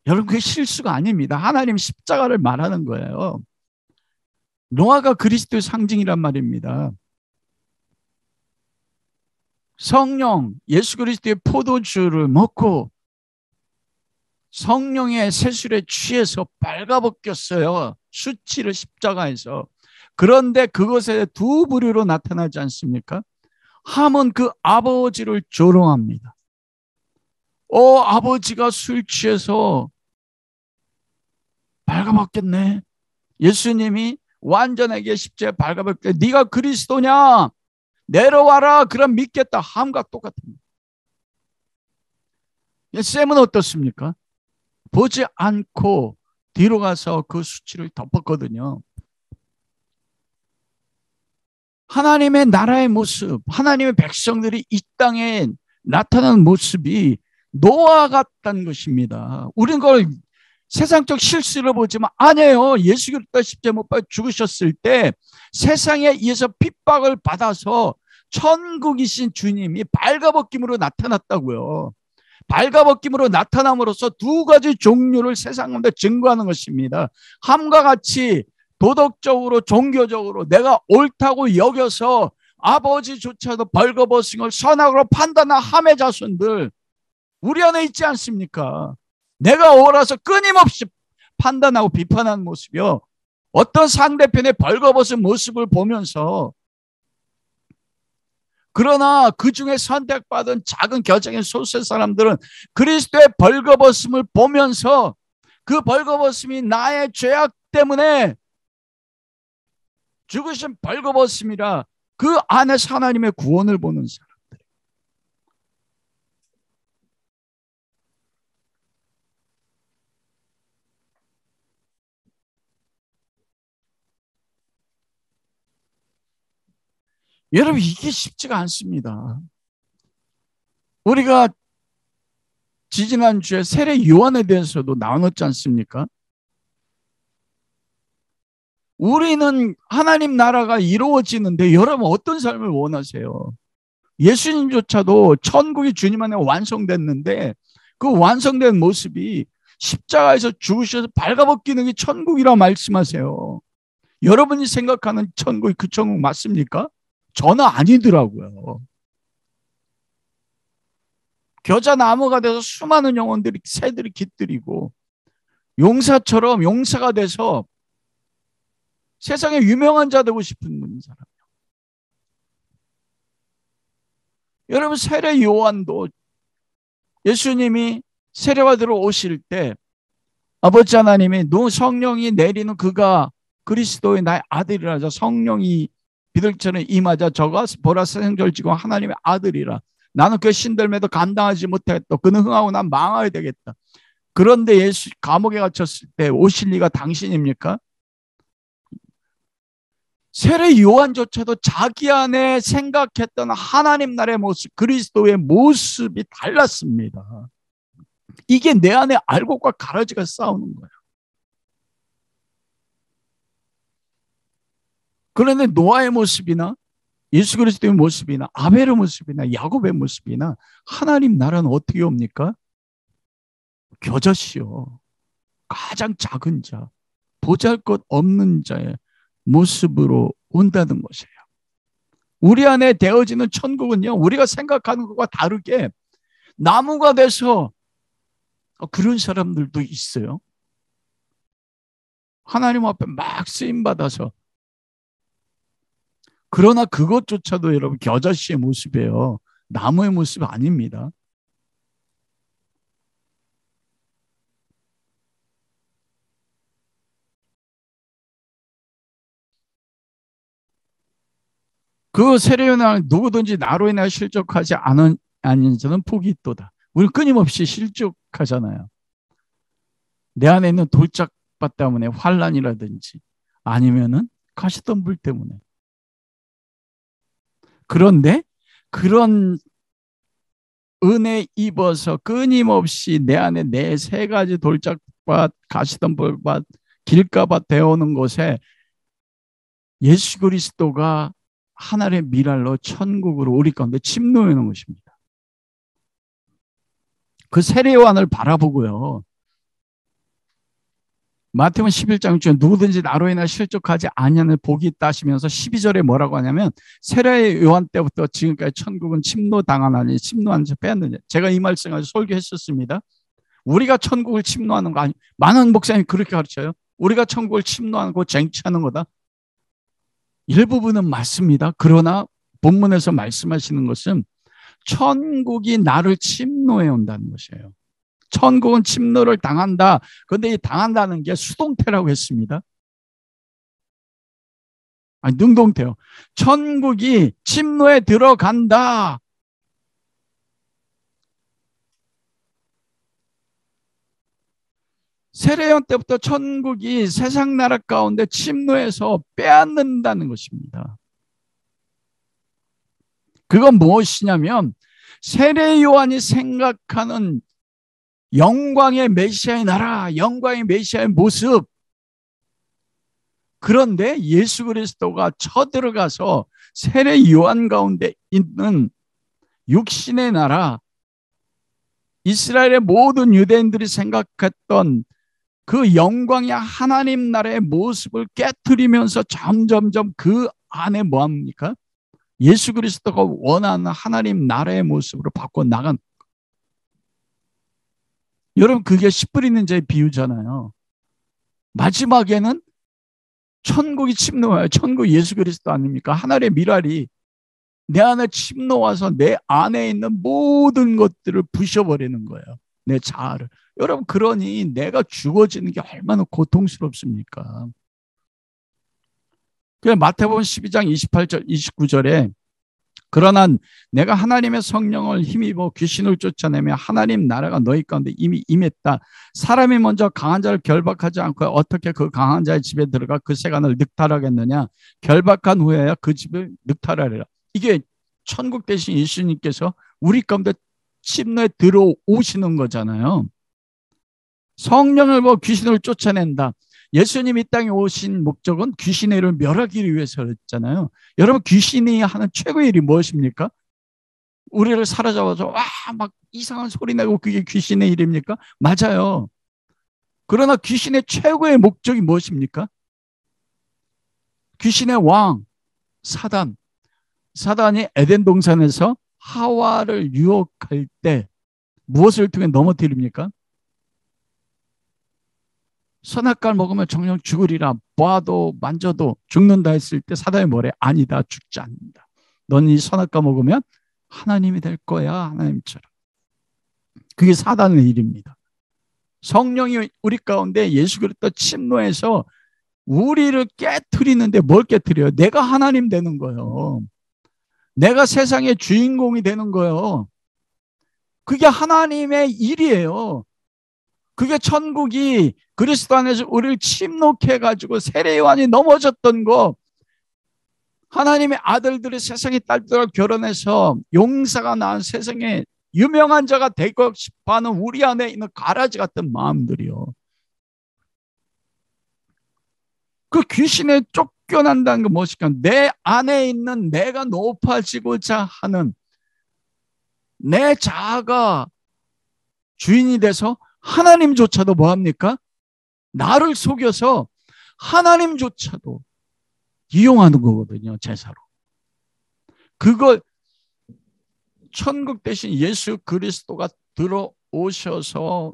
여러분, 그게 실수가 아닙니다. 하나님 십자가를 말하는 거예요. 노아가 그리스도의 상징이란 말입니다. 성령, 예수 그리스도의 포도주를 먹고 성령의 새술에 취해서 발가벗겼어요. 수치를 십자가에서. 그런데 그것에 두 부류로 나타나지 않습니까? 함은 그 아버지를 조롱합니다. 아버지가 술 취해서 발가벗겼네. 예수님이 완전하게 십자가에 발가벗겼네. 네가 그리스도냐? 내려와라. 그럼 믿겠다. 함과 똑같습니다. 쌤은 어떻습니까? 보지 않고 뒤로 가서 그 수치를 덮었거든요. 하나님의 나라의 모습, 하나님의 백성들이 이 땅에 나타나는 모습이 노아 같다는 것입니다. 우리는 그걸 세상적 실수로 보지만 아니에요. 예수 그리스도 십자가에 못 박혀 죽으셨을 때 세상에 의해서 핍박을 받아서 천국이신 주님이 발가벗김으로 나타났다고요. 발가벗김으로 나타남으로써 두 가지 종류를 세상 가운데 증거하는 것입니다. 함과 같이 도덕적으로 종교적으로 내가 옳다고 여겨서 아버지조차도 벌거벗은 걸 선악으로 판단한 함의 자손들 우리 안에 있지 않습니까? 내가 옳아서 끊임없이 판단하고 비판하는 모습이요. 어떤 상대편의 벌거벗은 모습을 보면서 그러나 그 중에 선택받은 작은 겨장의 소수의 사람들은 그리스도의 벌거벗음을 보면서 그 벌거벗음이 나의 죄악 때문에 죽으신 벌거벗음이라 그 안에서 하나님의 구원을 보는 사람들. 여러분 이게 쉽지가 않습니다. 우리가 지지난주에 세례 요한에 대해서도 나눴지 않습니까? 우리는 하나님 나라가 이루어지는데 여러분 어떤 삶을 원하세요? 예수님조차도 천국이 주님 안에 완성됐는데 그 완성된 모습이 십자가에서 죽으셔서 발가벗기는 게 천국이라 말씀하세요. 여러분이 생각하는 천국이 그 천국 맞습니까? 저는 아니더라고요. 겨자 나무가 돼서 수많은 영혼들이 새들이 깃들이고 용사처럼 용사가 돼서 세상에 유명한 자 되고 싶은 사람. 여러분 세례 요한도 예수님이 세례받으러 오실 때 아버지 하나님이 성령이 내리는 그가 그리스도의 나의 아들이라 성령이 비둘기처럼 임하자 저가 보라 생절지고 하나님의 아들이라 나는 그 신들매도 감당하지 못하겠다. 그는 흥하고 난 망하야 되겠다. 그런데 예수 감옥에 갇혔을 때 오실 리가 당신입니까? 세례 요한조차도 자기 안에 생각했던 하나님 나라의 모습, 그리스도의 모습이 달랐습니다. 이게 내 안에 알곡과 가라지가 싸우는 거예요. 그런데 노아의 모습이나 예수 그리스도의 모습이나 아벨의 모습이나 야곱의 모습이나 하나님 나라는 어떻게 옵니까? 겨자씨요. 가장 작은 자, 보잘것없는 자의 모습으로 온다는 것이에요. 우리 안에 되어지는 천국은요, 우리가 생각하는 것과 다르게 나무가 돼서 그런 사람들도 있어요. 하나님 앞에 막 쓰임받아서. 그러나 그것조차도 여러분 겨자씨의 모습이에요. 나무의 모습이 아닙니다. 그 세례요한은 누구든지 나로 인하여 실족하지 않은 자는 복이 있도다. 우리 끊임없이 실족하잖아요. 내 안에 있는 돌짝밭 때문에 환란이라든지 아니면은 가시덤불 때문에. 그런데 그런 은혜 입어서 끊임없이 내 안에 내 세 가지 돌짝밭, 가시덤불밭, 길가밭 되어오는 곳에 예수 그리스도가 하늘의 미랄로 천국으로 우리 가운데 침노해 놓은 것입니다. 그 세례요한을 바라보고요. 마태복음 11장 중에 누구든지 나로 인하여 실족하지 아니하는 복이 있다 하시면서 12절에 뭐라고 하냐면 세례요한 때부터 지금까지 천국은 침노당하나니 침노한 자 빼앗느냐. 제가 이 말씀을 설교했었습니다. 우리가 천국을 침노하는 거 아니, 많은 목사님이 그렇게 가르쳐요. 우리가 천국을 침노하는 거 쟁취하는 거다. 일부분은 맞습니다. 그러나 본문에서 말씀하시는 것은 천국이 나를 침노해 온다는 것이에요. 천국은 침노를 당한다. 그런데 이 당한다는 게 수동태라고 했습니다. 아니, 능동태요. 천국이 침노에 들어간다. 세례요한 때부터 천국이 세상 나라 가운데 침노해서 빼앗는다는 것입니다. 그건 무엇이냐면 세례요한이 생각하는 영광의 메시아의 나라, 영광의 메시아의 모습. 그런데 예수 그리스도가 쳐들어가서 세례요한 가운데 있는 육신의 나라, 이스라엘의 모든 유대인들이 생각했던 그 영광의 하나님 나라의 모습을 깨트리면서 점점점 그 안에 뭐합니까? 예수 그리스도가 원하는 하나님 나라의 모습으로 바꿔 나간. 여러분, 그게 씨 뿌리는 자의 비유잖아요. 마지막에는 천국이 침노와요. 천국 예수 그리스도 아닙니까? 하늘의 미랄이 내 안에 침노와서 내 안에 있는 모든 것들을 부셔버리는 거예요. 내 자아를. 여러분, 그러니 내가 죽어지는 게 얼마나 고통스럽습니까? 그래서 마태복음 12장 28절 29절에 그러나 내가 하나님의 성령을 힘입어 귀신을 쫓아내며 하나님 나라가 너희 가운데 이미 임했다. 사람이 먼저 강한 자를 결박하지 않고 어떻게 그 강한 자의 집에 들어가 그 세간을 늑탈하겠느냐. 결박한 후에야 그 집을 늑탈하리라. 이게 천국 대신 예수님께서 우리 가운데 침노에 들어오시는 거잖아요. 성령을 뭐 귀신을 쫓아낸다. 예수님이 이 땅에 오신 목적은 귀신의 일을 멸하기 위해서였잖아요. 여러분, 귀신이 하는 최고의 일이 무엇입니까? 우리를 사로잡아서 와 막 이상한 소리 내고 그게 귀신의 일입니까? 맞아요. 그러나 귀신의 최고의 목적이 무엇입니까? 귀신의 왕 사단. 사단이 에덴 동산에서 하와를 유혹할 때 무엇을 통해 넘어뜨립니까? 선악과를 먹으면 정녕 죽으리라. 봐도 만져도 죽는다 했을 때 사단이 뭐래? 아니다, 죽지 않는다. 넌 이 선악과 먹으면 하나님이 될 거야. 하나님처럼. 그게 사단의 일입니다. 성령이 우리 가운데 예수 그리스도 침노해서 우리를 깨트리는데 뭘 깨트려요? 내가 하나님 되는 거예요. 내가 세상의 주인공이 되는 거예요. 그게 하나님의 일이에요. 그게 천국이 그리스도 안에서 우리를 침노해가지고 세례요한이 넘어졌던 거, 하나님의 아들들이 세상의 딸들과 결혼해서 용사가 낳은 세상에 유명한 자가 되고 싶어하는 우리 안에 있는 가라지 같은 마음들이요. 그 귀신에 쫓겨난다는 건 무엇일까? 내 안에 있는 내가 높아지고자 하는 내 자아가 주인이 돼서 하나님조차도 뭐합니까? 나를 속여서 하나님조차도 이용하는 거거든요. 제사로. 그걸 천국 대신 예수 그리스도가 들어오셔서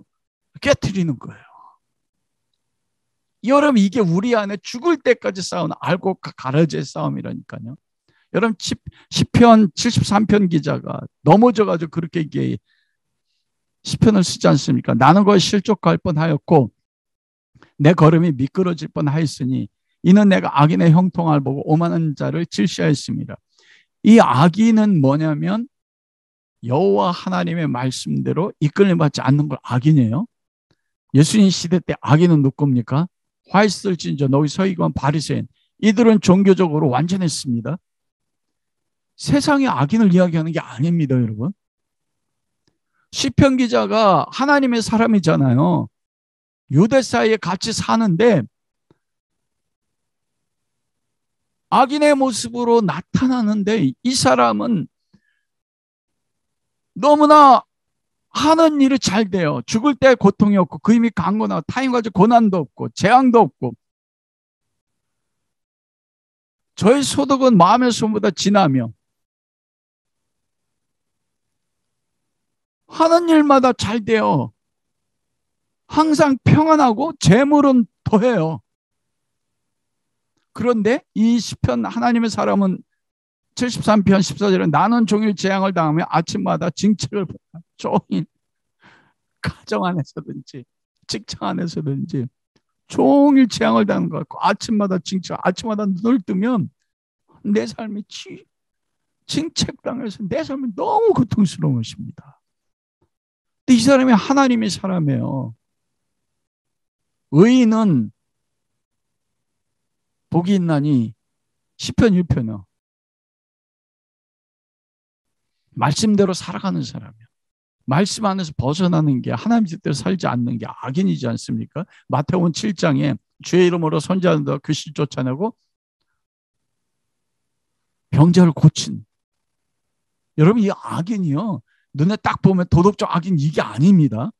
깨트리는 거예요. 여러분, 이게 우리 안에 죽을 때까지 싸우는 알곡과 가라지의 싸움이라니까요. 여러분, 시편 73편 기자가 넘어져가지고 그렇게 이게 시편을 쓰지 않습니까? 나는 거에 실족할 뻔하였고 내 걸음이 미끄러질 뻔하였으니 이는 내가 악인의 형통을 보고 오만한 자를 질시하였습니다. 이 악인은 뭐냐면 여호와 하나님의 말씀대로 이끌림 받지 않는 걸 악인이에요. 예수님 시대 때 악인은 누굽니까? 화 있을진저 너희 서기관 바리새인, 이들은 종교적으로 완전했습니다. 세상의 악인을 이야기하는 게 아닙니다, 여러분. 시편 기자가 하나님의 사람이잖아요. 유대 사이에 같이 사는데 악인의 모습으로 나타나는데 이 사람은 너무나 하는 일이 잘 돼요. 죽을 때 고통이 없고 그 힘이 강건하고 타인 가지고 고난도 없고 재앙도 없고 저의 소득은 마음의 소보다 진하며 하는 일마다 잘 돼요. 항상 평안하고 재물은 더해요. 그런데 이 시편 하나님의 사람은 73편 14절에 나는 종일 재앙을 당하며 아침마다 징책을 받아. 종일 가정 안에서든지 직장 안에서든지 종일 재앙을 당하는 것 같고 아침마다 징책, 아침마다 눈을 뜨면 내 삶이 징책당해서 내 삶이 너무 고통스러운 것입니다. 근데 이 사람이 하나님의 사람이에요. 의인은 복이 있나니 시편 1편이요. 말씀대로 살아가는 사람이요. 말씀 안에서 벗어나는 게 하나님 뜻대로 살지 않는 게 악인이지 않습니까? 마태복음 7장에 주의 이름으로 선지자들과 귀신 쫓아내고 병자를 고친, 여러분 이 악인이요, 눈에 딱 보면 도덕적 악인 이게 아닙니다.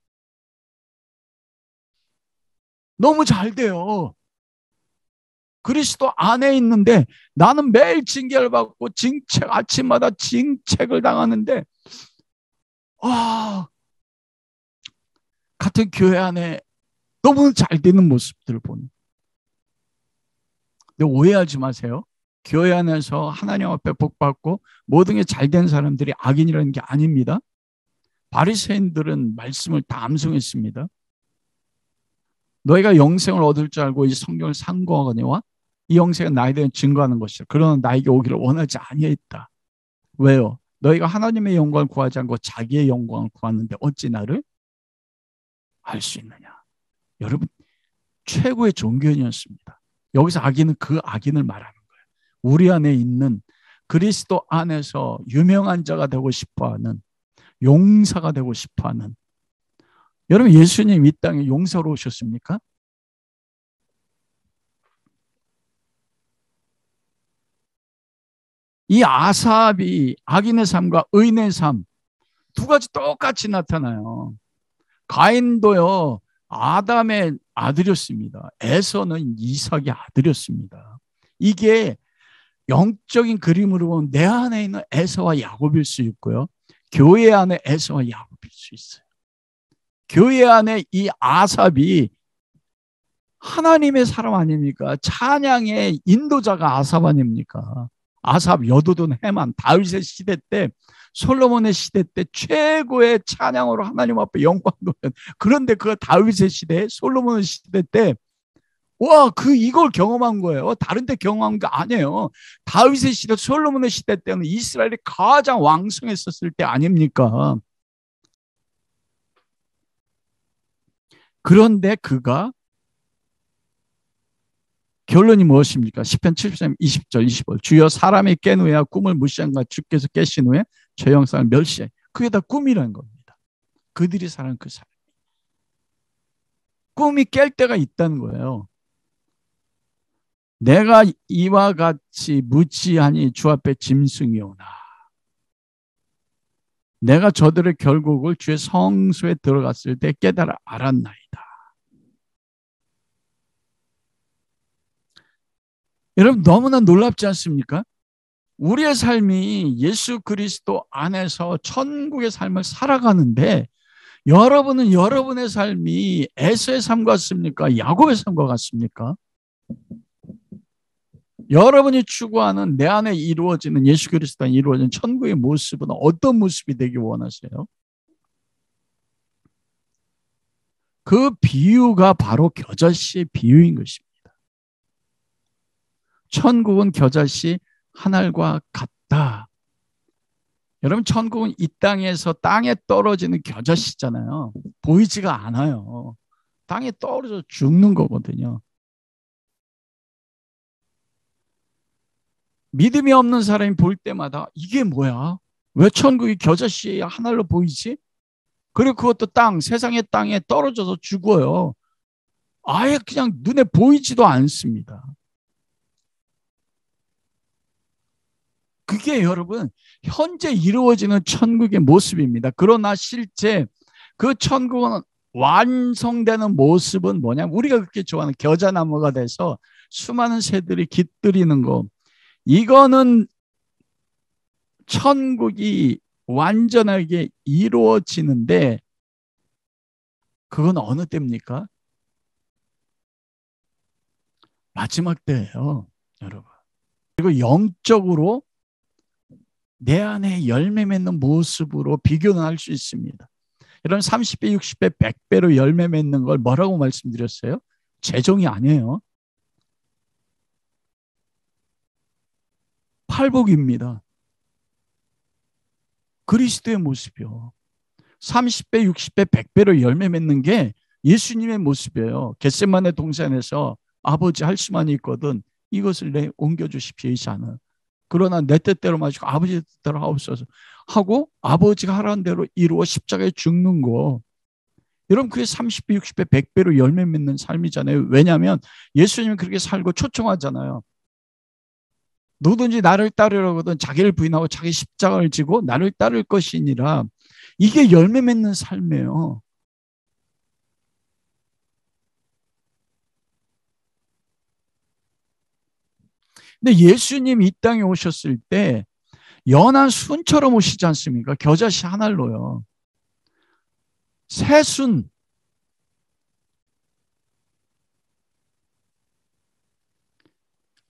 너무 잘 돼요. 그리스도 안에 있는데 나는 매일 징계를 받고 아침마다 징책을 당하는데 같은 교회 안에 너무 잘 되는 모습들을 보는. 근데 오해하지 마세요. 교회 안에서 하나님 앞에 복받고 모든 게 잘 된 사람들이 악인이라는 게 아닙니다. 바리새인들은 말씀을 다 암송했습니다. 너희가 영생을 얻을 줄 알고 이 성경을 상고하거니와 이 영생은 나에 대해 증거하는 것이라. 그러나 나에게 오기를 원하지 아니했다. 왜요? 너희가 하나님의 영광을 구하지 않고 자기의 영광을 구하는데 어찌 나를 알 수 있느냐. 여러분 최고의 종교인이었습니다. 여기서 악인은 그 악인을 말하는 거예요. 우리 안에 있는 그리스도 안에서 유명한 자가 되고 싶어하는, 용사가 되고 싶어하는. 여러분 예수님 이 땅에 용사로 오셨습니까? 이 아삽이 악인의 삶과 의인의 삶 두 가지 똑같이 나타나요. 가인도요 아담의 아들이었습니다. 에서는 이삭의 아들이었습니다. 이게 영적인 그림으로 보면 내 안에 있는 에서와 야곱일 수 있고요, 교회 안에 에서와 야곱일 수 있어요. 교회 안에 이 아삽이 하나님의 사람 아닙니까? 찬양의 인도자가 아삽 아닙니까? 아삽, 여도돈, 헤만, 다윗의 시대 때, 솔로몬의 시대 때 최고의 찬양으로 하나님 앞에 영광 돌려. 그런데 그 다윗의 시대, 솔로몬의 시대 때 이걸 경험한 거예요. 다른 데 경험한 게 아니에요. 다윗의 시대, 솔로몬의 시대 때는 이스라엘이 가장 왕성했었을 때 아닙니까? 그런데 그가 결론이 무엇입니까? 시편 73편 20절 25절 주여 사람이 깬 후에야 꿈을 무시한가 주께서 깨신 후에 저 형상을 멸시해. 그게 다 꿈이라는 겁니다. 그들이 사는 그 삶. 꿈이 깰 때가 있다는 거예요. 내가 이와 같이 무지하니 주 앞에 짐승이오나 내가 저들의 결국을 주의 성소에 들어갔을 때 깨달아 알았나이다. 여러분 너무나 놀랍지 않습니까? 우리의 삶이 예수 그리스도 안에서 천국의 삶을 살아가는데 여러분은 여러분의 삶이 에서의 삶 같습니까? 야곱의 삶과 같습니까? 여러분이 추구하는 내 안에 이루어지는 예수 그리스도 안에 이루어지는 천국의 모습은 어떤 모습이 되길 원하세요? 그 비유가 바로 겨자씨의 비유인 것입니다. 천국은 겨자씨 한 알과 같다. 여러분 천국은 이 땅에서 땅에 떨어지는 겨자씨잖아요. 보이지가 않아요. 땅에 떨어져 죽는 거거든요. 믿음이 없는 사람이 볼 때마다 이게 뭐야? 왜 천국이 겨자씨 한 알로 보이지? 그리고 그것도 세상의 땅에 떨어져서 죽어요. 아예 그냥 눈에 보이지도 않습니다. 그게 여러분 현재 이루어지는 천국의 모습입니다. 그러나 실제 그 천국은 완성되는 모습은 뭐냐면 우리가 그렇게 좋아하는 겨자나무가 돼서 수많은 새들이 깃들이는 거, 이거는 천국이 완전하게 이루어지는데 그건 어느 때입니까? 마지막 때예요, 여러분. 그리고 영적으로 내 안에 열매 맺는 모습으로 비교는 할 수 있습니다. 이런 30배, 60배, 100배로 열매 맺는 걸 뭐라고 말씀드렸어요? 재정이 아니에요. 팔복입니다. 그리스도의 모습이요. 30배, 60배, 100배로 열매 맺는 게 예수님의 모습이에요. 겟세마네 동산에서 아버지 할 수만 있거든 이것을 내 옮겨주십시오. 이 잔을. 그러나 내 뜻대로 마시고 아버지 뜻대로 하옵소서 하고 아버지가 하라는 대로 이루어 십자가에 죽는 거. 여러분 그게 30배, 60배, 100배로 열매 맺는 삶이잖아요. 왜냐하면 예수님은 그렇게 살고 초청하잖아요. 누구든지 나를 따르려거든 자기를 부인하고 자기 십자가를 지고 나를 따를 것이니라. 이게 열매 맺는 삶이에요. 근데 예수님 이 땅에 오셨을 때 연한 순처럼 오시지 않습니까? 겨자씨 한 알로요. 새순.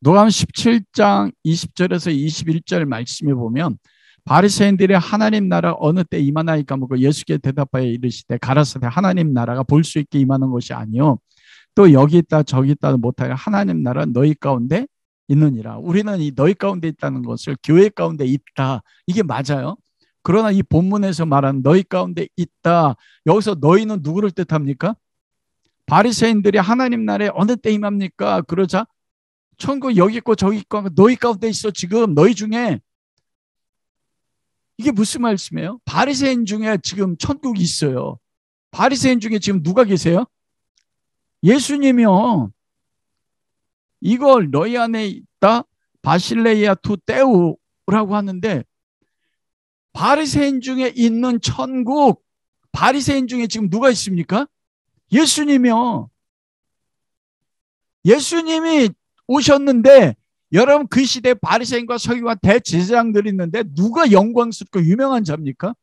누가복음 17장 20절에서 21절 말씀에 보면 바리새인들이 하나님 나라 어느 때 임하나이까 묻고 예수께 대답하여 이르시되 가라사대 하나님 나라가 볼 수 있게 임하는 것이 아니요 또 여기 있다 저기 있다 못하여 하나님 나라 너희 가운데 있느니라. 우리는 이 너희 가운데 있다는 것을 교회 가운데 있다 이게 맞아요. 그러나 이 본문에서 말하는 너희 가운데 있다 여기서 너희는 누구를 뜻합니까? 바리새인들이 하나님 나라에 어느 때 임합니까? 그러자 천국 여기 있고 저기 있고 너희 가운데 있어. 지금 너희 중에 이게 무슨 말씀이에요? 바리새인 중에 지금 천국이 있어요. 바리새인 중에 지금 누가 계세요? 예수님이요. 이걸 너희 안에 있다 바실레이아 투 떼우라고 하는데 바리새인 중에 있는 천국 바리새인 중에 지금 누가 있습니까? 예수님이요. 예수님이 오셨는데 여러분 그 시대에 바리새인과 서기관 대제사장들이 있는데 누가 영광스럽고 유명한 자입니까?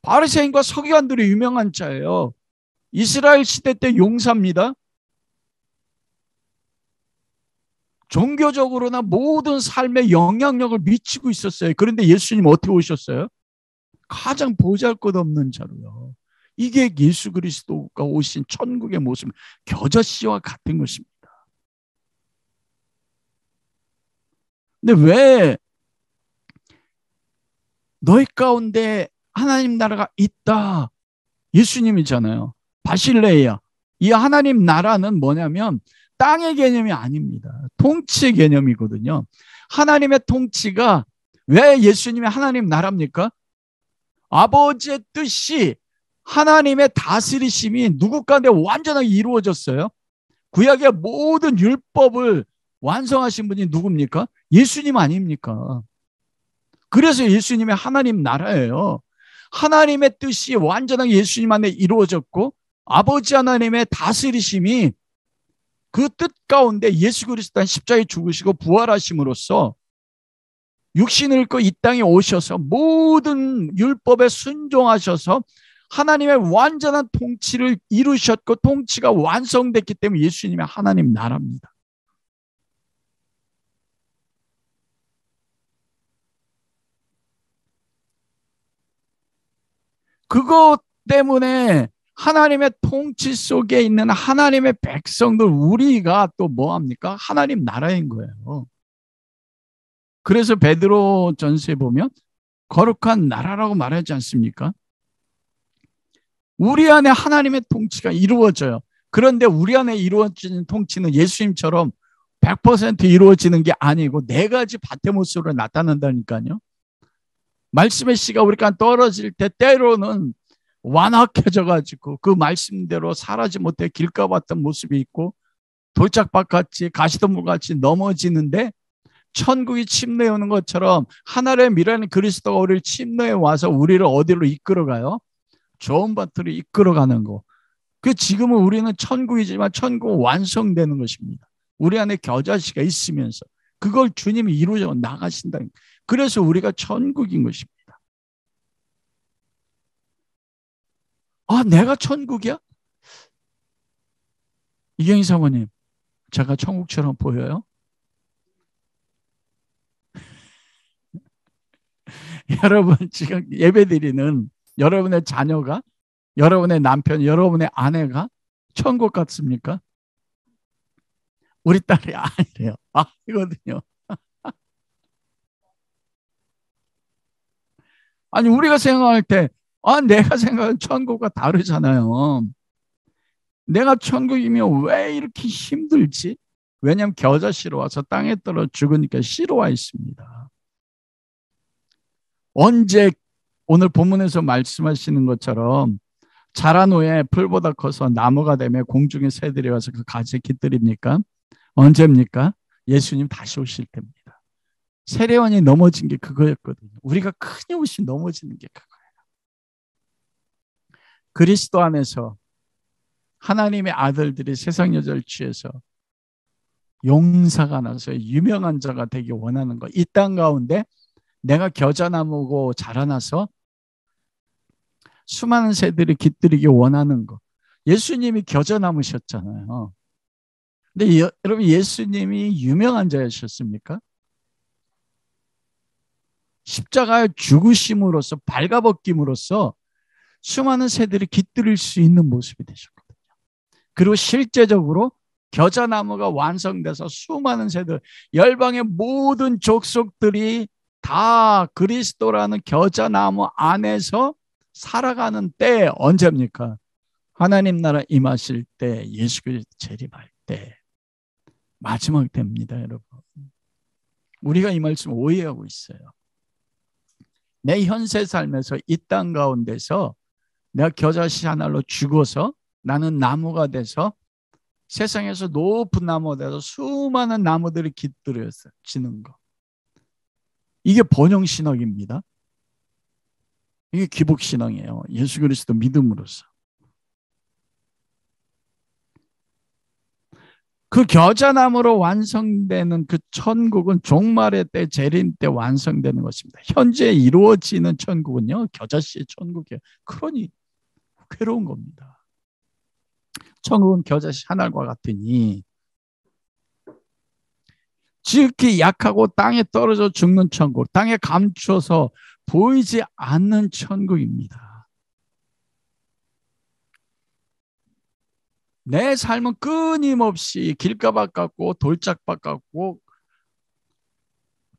바리새인과 서기관들이 유명한 자예요. 이스라엘 시대 때 용사입니다. 종교적으로나 모든 삶에 영향력을 미치고 있었어요. 그런데 예수님 어떻게 오셨어요? 가장 보잘것없는 자로요. 이게 예수 그리스도가 오신 천국의 모습, 겨자씨와 같은 것입니다. 근데 왜 너희 가운데 하나님 나라가 있다. 예수님이잖아요. 바실레이아. 이 하나님 나라는 뭐냐면 땅의 개념이 아닙니다. 통치의 개념이거든요. 하나님의 통치가 왜 예수님의 하나님 나라입니까? 아버지의 뜻이 하나님의 다스리심이 누구 가운데 완전하게 이루어졌어요. 구약의 모든 율법을 완성하신 분이 누굽니까? 예수님 아닙니까? 그래서 예수님의 하나님 나라예요. 하나님의 뜻이 완전하게 예수님 안에 이루어졌고 아버지 하나님의 다스리심이 그 뜻 가운데 예수 그리스도 십자가에 죽으시고 부활하심으로써 육신을 입고 이 땅에 오셔서 모든 율법에 순종하셔서 하나님의 완전한 통치를 이루셨고 통치가 완성됐기 때문에 예수님의 하나님 나라입니다. 그것 때문에 하나님의 통치 속에 있는 하나님의 백성들 우리가 또 뭐합니까? 하나님 나라인 거예요. 그래서 베드로 전서에 보면 거룩한 나라라고 말하지 않습니까? 우리 안에 하나님의 통치가 이루어져요. 그런데 우리 안에 이루어지는 통치는 예수님처럼 100% 이루어지는 게 아니고 네 가지 밭의 모습으로 나타난다니까요. 말씀의 씨가 우리가 떨어질 때 때로는 완악해져가지고 그 말씀대로 살아지 못해 길가봤던 모습이 있고 돌짝밭같이 가시덤불같이 넘어지는데 천국이 침례해 오는 것처럼 하나님의 미래는 그리스도가 우리를 침례해 와서 우리를 어디로 이끌어가요? 좋은 밭으로 이끌어가는 거. 그 지금은 우리는 천국이지만 천국은 완성되는 것입니다. 우리 안에 겨자씨가 있으면서 그걸 주님이 이루어 나가신다. 그래서 우리가 천국인 것입니다. 아, 내가 천국이야? 이경희 사모님, 제가 천국처럼 보여요? 여러분 지금 예배드리는 여러분의 자녀가, 여러분의 남편, 여러분의 아내가 천국 같습니까? 우리 딸이 아니래요. 아니거든요. 아니 우리가 생각할 때 내가 생각하는 천국과 다르잖아요. 내가 천국이면 왜 이렇게 힘들지? 왜냐하면 겨자씨로 와서 땅에 떨어 죽으니까 씨로 와 있습니다. 언제 오늘 본문에서 말씀하시는 것처럼 자란 후에 풀보다 커서 나무가 되며 공중의 새들이 와서 그 가지에 깃들입니까? 언제입니까? 예수님 다시 오실 때입니다. 세례원이 넘어진 게 그거였거든요. 우리가 끊임없이 넘어지는 게 그거예요. 그리스도 안에서 하나님의 아들들이 세상 여자를 취해서 용사가 나서 유명한 자가 되기 원하는 거. 이 땅 가운데 내가 겨자나무고 자라나서 수많은 새들이 깃들이기 원하는 거. 예수님이 겨자나무셨잖아요. 근데 여러분, 예수님이 유명한 자였습니까? 십자가에 죽으심으로써 발가벗김으로써 수많은 새들이 깃들일 수 있는 모습이 되셨거든요. 그리고 실제적으로 겨자나무가 완성돼서 수많은 새들, 열방의 모든 족속들이 다 그리스도라는 겨자나무 안에서 살아가는 때 언제입니까? 하나님 나라 임하실 때, 예수 그리스도 재림할 때, 마지막 때입니다, 여러분. 우리가 이 말씀 오해하고 있어요. 내 현세 삶에서 이 땅 가운데서 내가 겨자씨 하나로 죽어서 나는 나무가 돼서 세상에서 높은 나무가 돼서 수많은 나무들이 깃들여서 지는 거. 이게 번영신학입니다. 이게 기복신앙이에요. 예수 그리스도 믿음으로써. 그 겨자나무로 완성되는 그 천국은 종말의 때, 재림 때 완성되는 것입니다. 현재 이루어지는 천국은요, 겨자씨의 천국이에요. 그러니 괴로운 겁니다. 천국은 겨자씨 하나과 같으니 지극히 약하고 땅에 떨어져 죽는 천국, 땅에 감추어서 보이지 않는 천국입니다. 내 삶은 끊임없이 길가밭 같고 돌짝밭 같고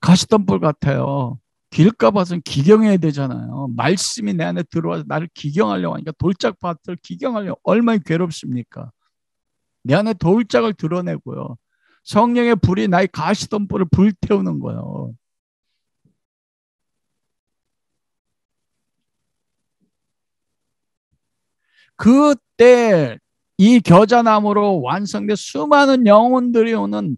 가시덤불 같아요. 길가밭은 기경해야 되잖아요. 말씀이 내 안에 들어와서 나를 기경하려고 하니까 돌짝밭을 기경하려고 얼마나 괴롭습니까? 내 안에 돌짝을 드러내고요. 성령의 불이 나의 가시덤불을 불태우는 거예요. 그때 이 겨자나무로 완성된 수많은 영혼들이 오는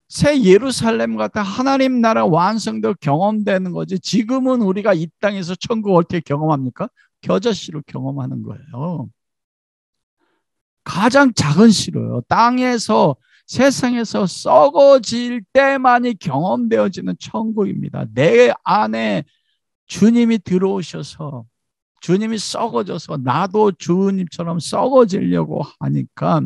새 예루살렘 같은 하나님 나라 완성도 경험되는 거지. 지금은 우리가 이 땅에서 천국 어떻게 경험합니까? 겨자씨로 경험하는 거예요. 가장 작은 씨로요. 땅에서 세상에서 썩어질 때만이 경험되어지는 천국입니다. 내 안에 주님이 들어오셔서 주님이 썩어져서 나도 주님처럼 썩어지려고 하니까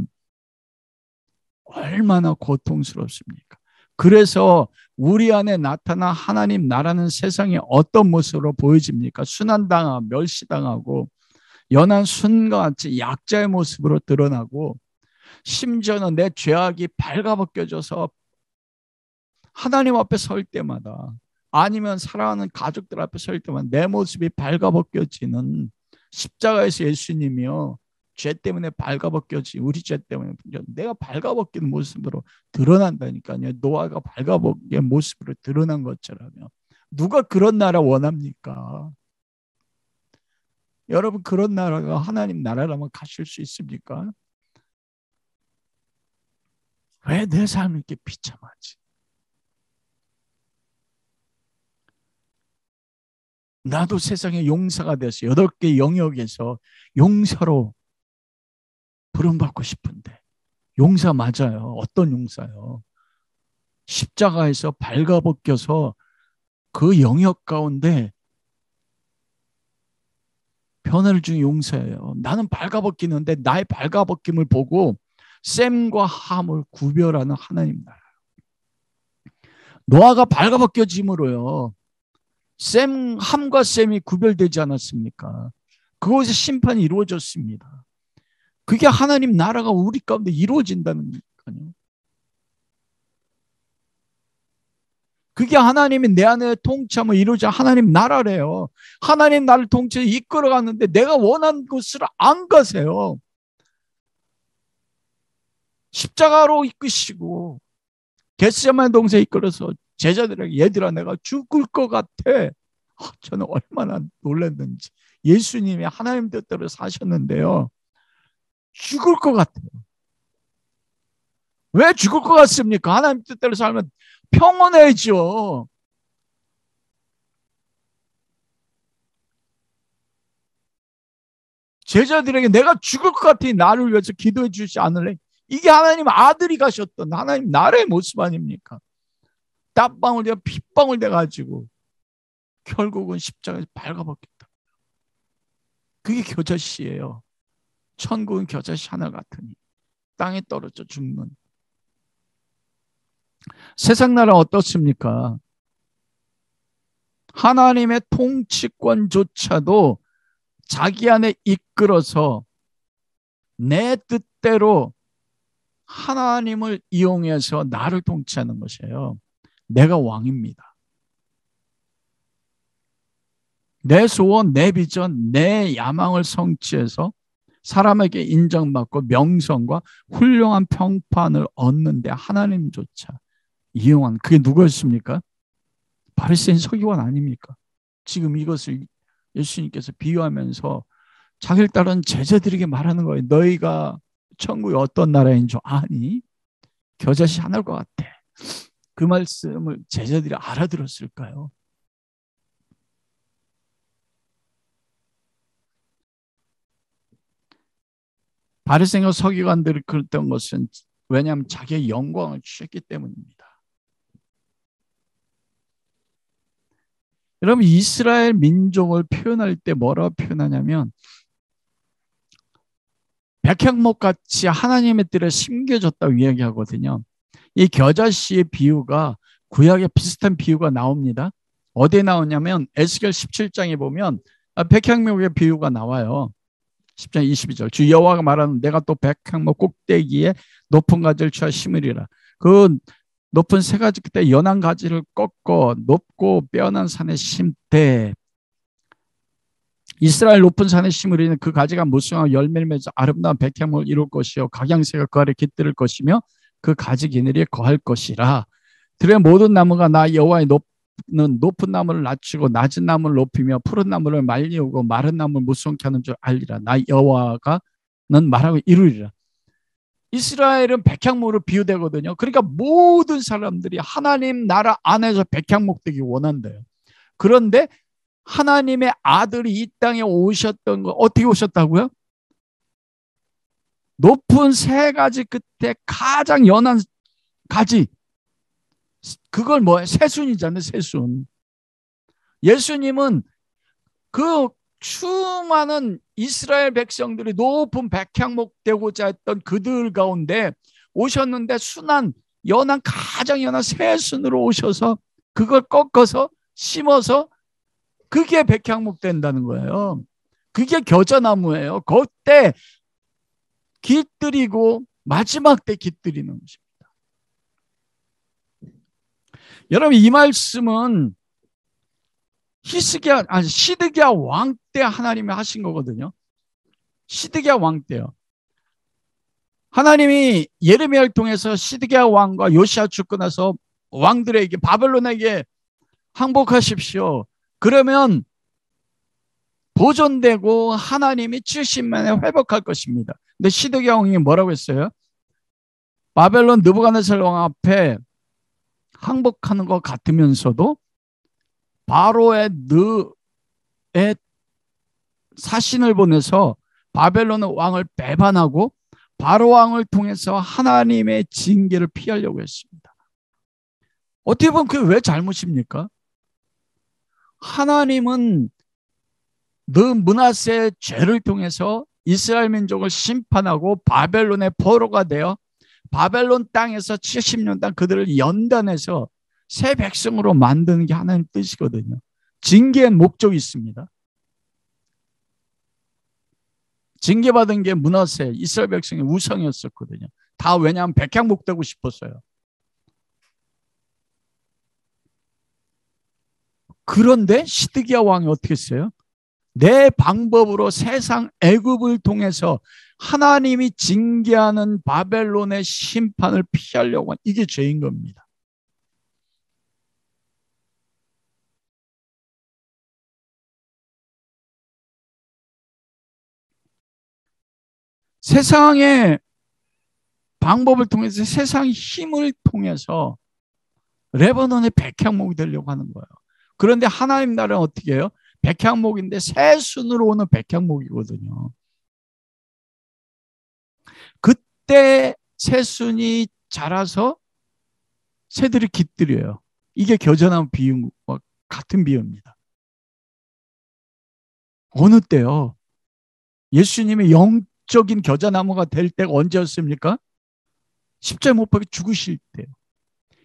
얼마나 고통스럽습니까? 그래서 우리 안에 나타난 하나님 나라는 세상에 어떤 모습으로 보여집니까? 순환당하고 멸시당하고 연한 순과 같이 약자의 모습으로 드러나고 심지어는 내 죄악이 발가벗겨져서 하나님 앞에 설 때마다 아니면 사랑하는 가족들 앞에 설 때마다 내 모습이 발가벗겨지는 십자가에서 예수님이요. 죄 때문에 발가벗겨지 우리 죄 때문에 내가 발가벗기는 모습으로 드러난다니까요. 노아가 발가벗긴 모습으로 드러난 것처럼요. 누가 그런 나라 원합니까? 여러분 그런 나라가 하나님 나라라면 가실 수 있습니까? 왜 내 삶이 이렇게 비참하지? 나도 세상의 용사가 되어서 8개 영역에서 용사로 부름받고 싶은데 용사 맞아요. 어떤 용사요? 십자가에서 발가벗겨서 그 영역 가운데 변화를 준 용사예요. 나는 발가벗기는데 나의 발가벗김을 보고 셈과 함을 구별하는 하나님 나라. 노아가 발가벗겨짐으로요. 함과 셈이 구별되지 않았습니까? 그곳에 심판이 이루어졌습니다. 그게 하나님 나라가 우리 가운데 이루어진다는 거니까요. 그게 하나님이 내 안에 통치함을 이루어진 하나님 나라래요. 하나님 나를 통치해 이끌어갔는데 내가 원하는 곳을 안 가세요. 십자가로 이끄시고 겟세마네 동산에 이끌어서 제자들에게 얘들아 내가 죽을 것 같아. 저는 얼마나 놀랐는지. 예수님이 하나님 뜻대로 사셨는데요. 죽을 것 같아요. 왜 죽을 것 같습니까? 하나님 뜻대로 살면 평온해져. 제자들에게 내가 죽을 것 같으니 나를 위해서 기도해 주지 않을래? 이게 하나님 아들이 가셨던 하나님 나라의 모습 아닙니까? 땀방울 내가 핏방울 돼가지고 결국은 십자가에서 발가벗겼다. 그게 겨자씨예요. 천국은 겨자씨 하나 같으니 땅에 떨어져 죽는. 세상 나라 어떻습니까? 하나님의 통치권조차도 자기 안에 이끌어서 내 뜻대로 하나님을 이용해서 나를 통치하는 것이에요. 내가 왕입니다. 내 소원, 내 비전, 내 야망을 성취해서 사람에게 인정받고 명성과 훌륭한 평판을 얻는데 하나님조차 이용한 그게 누구였습니까? 바리새인 서기관 아닙니까? 지금 이것을 예수님께서 비유하면서 자기를 따른 제자들에게 말하는 거예요. 너희가 천국이 어떤 나라인 줄 아니? 겨자씨 하나일 것 같아. 그 말씀을 제자들이 알아들었을까요? 바리새인과 서기관들이 그랬던 것은 왜냐하면 자기의 영광을 취했기 때문입니다. 여러분 이스라엘 민족을 표현할 때 뭐라고 표현하냐면 백향목같이 하나님의 뜰에 심겨졌다고 이야기하거든요. 이 겨자씨의 비유가 구약에 비슷한 비유가 나옵니다. 어디에 나오냐면 에스겔 17장에 보면 백향목의 비유가 나와요. 10장 22절 주 여호와가 말하는 내가 또 백향목 꼭대기에 높은 가지를 취하 심으리라. 그 높은 세 가지 끝에 연한 가지를 꺾어 높고 빼어난 산에 심되 이스라엘 높은 산에 심으리는 그 가지가 무성하고 열매를 맺어 아름다운 백향목을 이룰 것이요 각양새가 그 아래 깃들을 것이며 그 가지 기늘이 거할 것이라. 들의 모든 나무가 나 여호와의 높은 나무를 낮추고 낮은 나무를 높이며 푸른 나무를 말리우고 마른 나무를 무성케 하는 줄 알리라. 나 여호와가 는 말하고 이루리라. 이스라엘은 백향목으로 비유되거든요. 그러니까 모든 사람들이 하나님 나라 안에서 백향목 되기 원한대요. 그런데 하나님의 아들이 이 땅에 오셨던 거 어떻게 오셨다고요? 높은 세 가지 끝에 가장 연한 가지. 그걸 뭐예요? 새순이잖아요. 새순. 예수님은 그 수많은 이스라엘 백성들이 높은 백향목 되고자 했던 그들 가운데 오셨는데 순한 연한 가장 연한 새순으로 오셔서 그걸 꺾어서 심어서 그게 백향목 된다는 거예요. 그게 겨자나무예요. 그때 깃들이고 마지막 때 깃들이는 것입니다. 여러분 이 말씀은 시드기야 왕 때 하나님이 하신 거거든요. 시드기야 왕 때요. 하나님이 예레미야를 통해서 시드기야 왕과 요시야 죽고 나서 왕들에게 바벨론에게 항복하십시오. 그러면 보존되고 하나님이 70만에 회복할 것입니다. 근데 시드기야 왕이 뭐라고 했어요? 바벨론 느부갓네살 왕 앞에 항복하는 것 같으면서도 바로의 사신을 보내서 바벨론 왕을 배반하고 바로 왕을 통해서 하나님의 징계를 피하려고 했습니다. 어떻게 보면 그게 왜 잘못입니까? 하나님은 므낫세의 죄를 통해서 이스라엘 민족을 심판하고 바벨론의 포로가 되어 바벨론 땅에서 70년 단 그들을 연단해서 새 백성으로 만드는 게 하나님 뜻이거든요. 징계의 목적이 있습니다. 징계받은 게 므낫세 이스라엘 백성의 우상이었었거든요. 다 왜냐하면 백향목 되고 싶었어요. 그런데 시드기야 왕이 어떻게 했어요? 내 방법으로 세상 애굽을 통해서 하나님이 징계하는 바벨론의 심판을 피하려고 한 이게 죄인 겁니다. 세상의 방법을 통해서 세상의 힘을 통해서 레바논의 백향목이 되려고 하는 거예요. 그런데 하나님 나라는 어떻게 해요? 백향목인데 새순으로 오는 백향목이거든요. 그때 새순이 자라서 새들이 깃들여요. 이게 겨자나무 비유와 같은 비유입니다. 어느 때요? 예수님의 영적인 겨자나무가 될 때가 언제였습니까? 십자가에 못 박혀 죽으실 때요.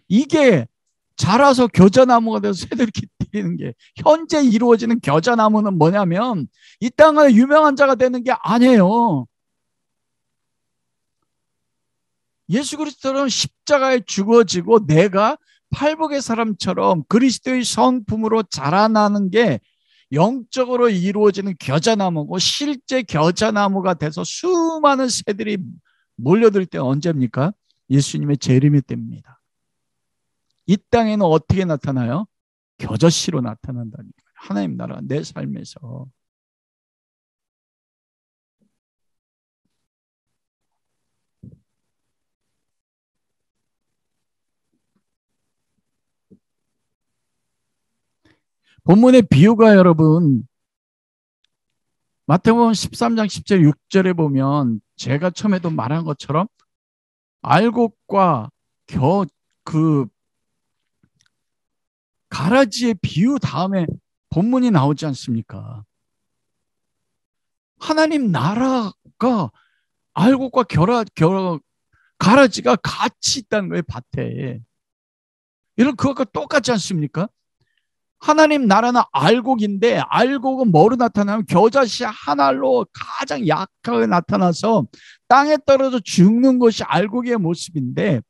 이게 자라서 겨자나무가 돼서 새들이 깃들이는 게 현재 이루어지는 겨자나무는 뭐냐면 이 땅의 유명한 자가 되는 게 아니에요. 예수 그리스도는 십자가에 죽어지고 내가 팔복의 사람처럼 그리스도의 성품으로 자라나는 게 영적으로 이루어지는 겨자나무고 실제 겨자나무가 돼서 수많은 새들이 몰려들 때 언제입니까? 예수님의 재림의 때입니다. 이 땅에는 어떻게 나타나요? 겨자씨로 나타난다는 거예요. 하나님 나라 내 삶에서. 본문의 비유가 여러분 마태복음 13장 10절 6절에 보면 제가 처음에도 말한 것처럼 알곡과 그 가라지의 비유 다음에 본문이 나오지 않습니까? 하나님 나라가 알곡과 가라지가 같이 있다는 거예요, 밭에. 여러분, 그것과 똑같지 않습니까? 하나님 나라는 알곡인데 알곡은 뭐로 나타나면 겨자씨 하나로 가장 약하게 나타나서 땅에 떨어져 죽는 것이 알곡의 모습인데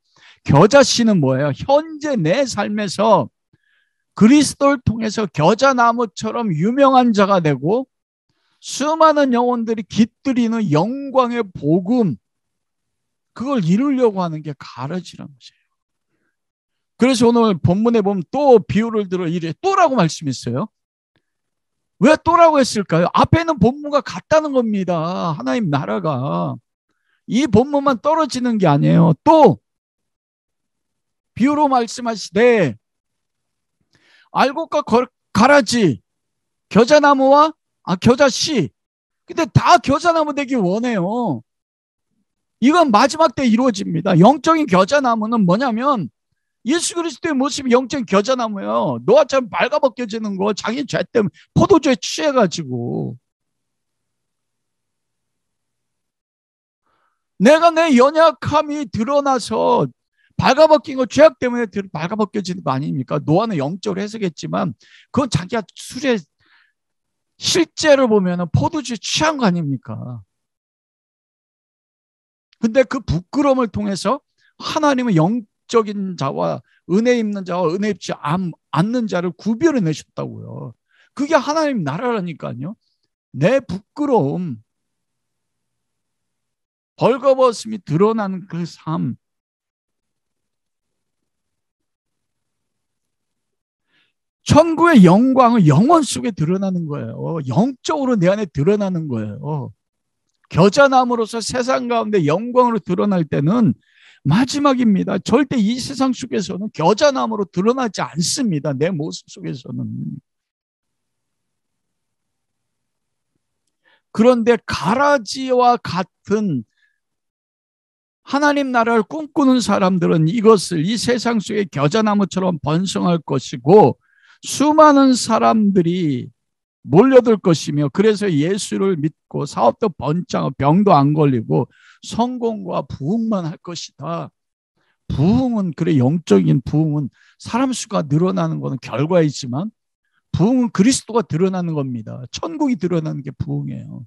겨자씨는 뭐예요? 현재 내 삶에서 그리스도를 통해서 겨자나무처럼 유명한 자가 되고 수많은 영혼들이 깃들이는 영광의 복음, 그걸 이루려고 하는 게 가라지라는 것이에요. 그래서 오늘 본문에 보면 또 비유를 들어 이래 또라고 말씀했어요. 왜 또라고 했을까요? 앞에 있는 본문과 같다는 겁니다. 하나님 나라가. 이 본문만 떨어지는 게 아니에요. 또 비유로 말씀하시되 알곡과 가라지, 겨자나무와 겨자씨. 근데 다 겨자나무 되기 원해요. 이건 마지막 때 이루어집니다. 영적인 겨자나무는 뭐냐면 예수 그리스도의 모습이 영적인 겨자나무예요. 노아처럼 발가벗겨지는 거 자기 죄 때문에 포도주에 취해가지고 내가 내 연약함이 드러나서 발가벗긴 거 죄악 때문에 발가벗겨지는 거 아닙니까? 노아는 영적으로 해석했지만 그건 자기가 술에 실제로 보면 포도주에 취한 거 아닙니까? 근데 그 부끄러움을 통해서 하나님은 영적인 자와 은혜 입는 자와 은혜 입지 않는 자를 구별해 내셨다고요. 그게 하나님 나라라니까요. 내 부끄러움, 벌거벗음이 드러나는 그 삶. 천국의 영광은 영혼 속에 드러나는 거예요. 영적으로 내 안에 드러나는 거예요. 겨자나무로서 세상 가운데 영광으로 드러날 때는 마지막입니다. 절대 이 세상 속에서는 겨자나무로 드러나지 않습니다. 내 모습 속에서는. 그런데 가라지와 같은 하나님 나라를 꿈꾸는 사람들은 이것을 이 세상 속에 겨자나무처럼 번성할 것이고 수많은 사람들이 몰려들 것이며 그래서 예수를 믿고 사업도 번창하고 병도 안 걸리고 성공과 부흥만 할 것이다. 부흥은 그래 영적인 부흥은 사람 수가 늘어나는 것은 결과이지만 부흥은 그리스도가 드러나는 겁니다. 천국이 드러나는 게 부흥이에요.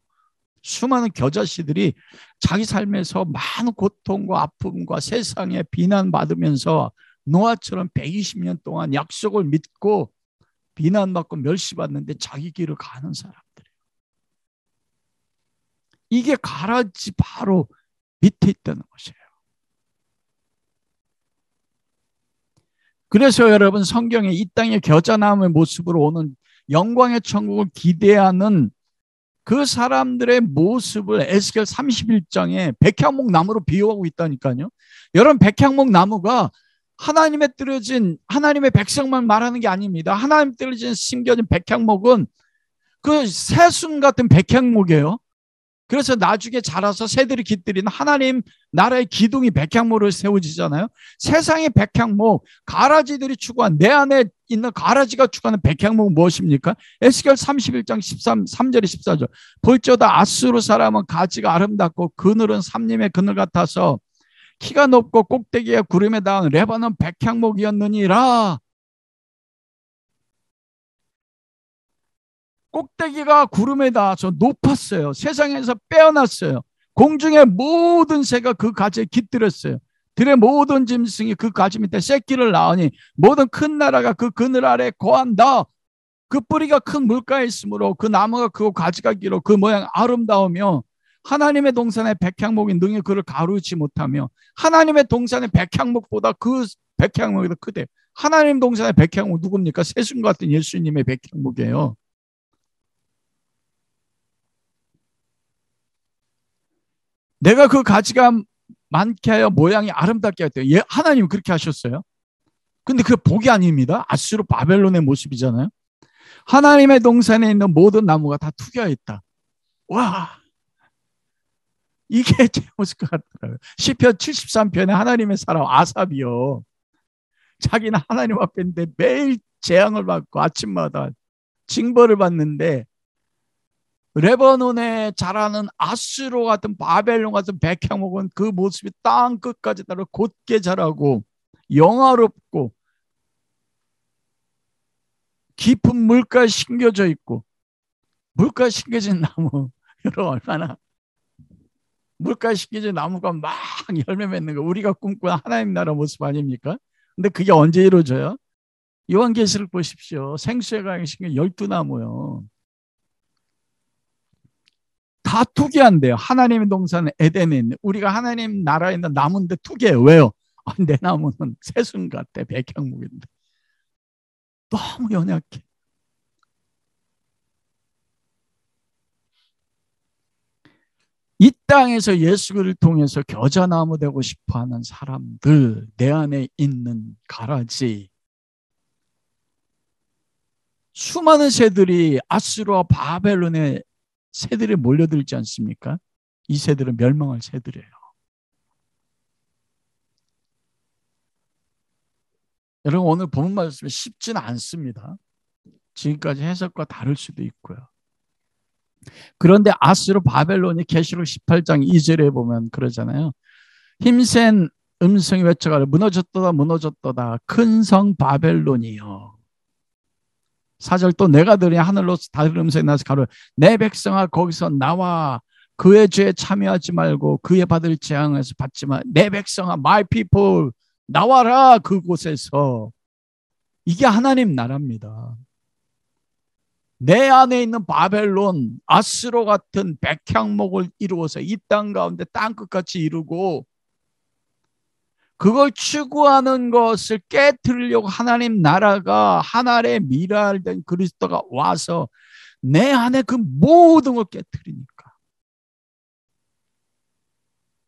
수많은 겨자씨들이 자기 삶에서 많은 고통과 아픔과 세상에 비난받으면서 노아처럼 120년 동안 약속을 믿고 비난받고 멸시받는데 자기 길을 가는 사람들이에요. 이게 가라지 바로 밑에 있다는 것이에요. 그래서 여러분 성경에 이 땅의 겨자나무의 모습으로 오는 영광의 천국을 기대하는 그 사람들의 모습을 에스겔 31장에 백향목 나무로 비유하고 있다니까요. 여러분 백향목 나무가 하나님의 떨어진 하나님의 백성만 말하는 게 아닙니다. 하나님 떨어진 심겨진 백향목은 그 새순 같은 백향목이에요. 그래서 나중에 자라서 새들이 깃들이는 하나님 나라의 기둥이 백향목으로 세워지잖아요. 세상의 백향목, 가라지들이 추구한 내 안에 있는 가라지가 추구하는 백향목은 무엇입니까? 에스겔 31장 3절에 14절. 볼지어다 아수르 사람은 가지가 아름답고 그늘은 삼림의 그늘 같아서 키가 높고 꼭대기에 구름에 닿은 레바논 백향목이었느니라. 꼭대기가 구름에 닿아서 높았어요. 세상에서 빼어났어요. 공중의 모든 새가 그 가지에 깃들었어요. 들의 모든 짐승이 그 가지 밑에 새끼를 낳으니 모든 큰 나라가 그 그늘 아래 거한다. 그 뿌리가 큰 물가에 있으므로 그 나무가 크고 가지가 길어 그 모양 아름다우며 하나님의 동산의 백향목이 능히 그를 가루지 못하며 하나님의 동산의 백향목보다 그 백향목이 더 크대. 하나님 동산의 백향목 누굽니까? 새순 같은 예수님의 백향목이에요. 내가 그 가지가 많게 하여 모양이 아름답게 했대요. 예, 하나님 그렇게 하셨어요. 근데 그게 복이 아닙니다. 아수르 바벨론의 모습이잖아요. 하나님의 동산에 있는 모든 나무가 다 투겨져 있다. 와, 이게 제 모습 같더라고요. 시편 73편에 하나님의 사람 아삽이요. 자기는 하나님 앞에 있는데 매일 재앙을 받고 아침마다 징벌을 받는데 레바논에 자라는 아수르 같은 바벨론 같은 백향목은 그 모습이 땅 끝까지 따라 곧게 자라고 영화롭고 깊은 물가에 심겨져 있고 물가에 심겨진 나무 여러분 얼마나 물가에 심겨진 나무가 막 열매 맺는 거 우리가 꿈꾸는 하나님 나라 모습 아닙니까? 근데 그게 언제 이루어져요? 요한계시록 보십시오. 생수의 강에 심겨 12나무요. 다 투기한대요. 하나님의 동산은 에덴에 있는 우리가 하나님 나라에 있는 나무인데 투기해요. 왜요? 내 나무는 새순 같아. 백향목인데 너무 연약해. 이 땅에서 예수를 통해서 겨자나무 되고 싶어하는 사람들 내 안에 있는 가라지 수많은 새들이 아수르와 바벨론의 새들이 몰려들지 않습니까? 이 새들은 멸망할 새들이에요. 여러분 오늘 본 말씀이 쉽지는 않습니다. 지금까지 해석과 다를 수도 있고요. 그런데 아수르 바벨론이 계시록 18장 2절에 보면 그러잖아요. 힘센 음성이 외쳐가라 무너졌도다 무너졌도다 큰 성 바벨론이요. 4절 또 내가 들으니 하늘로 다른 음성이 나서 가로되 내 백성아 거기서 나와 그의 죄에 참여하지 말고 그의 받을 재앙에서 받지만 내 백성아 my people 나와라 그곳에서. 이게 하나님 나라입니다. 내 안에 있는 바벨론 아스로 같은 백향목을 이루어서 이 땅 가운데 땅끝같이 이루고 그걸 추구하는 것을 깨뜨리려고 하나님 나라가 하나님의 미랄된 그리스도가 와서 내 안에 그 모든 걸 깨뜨리니까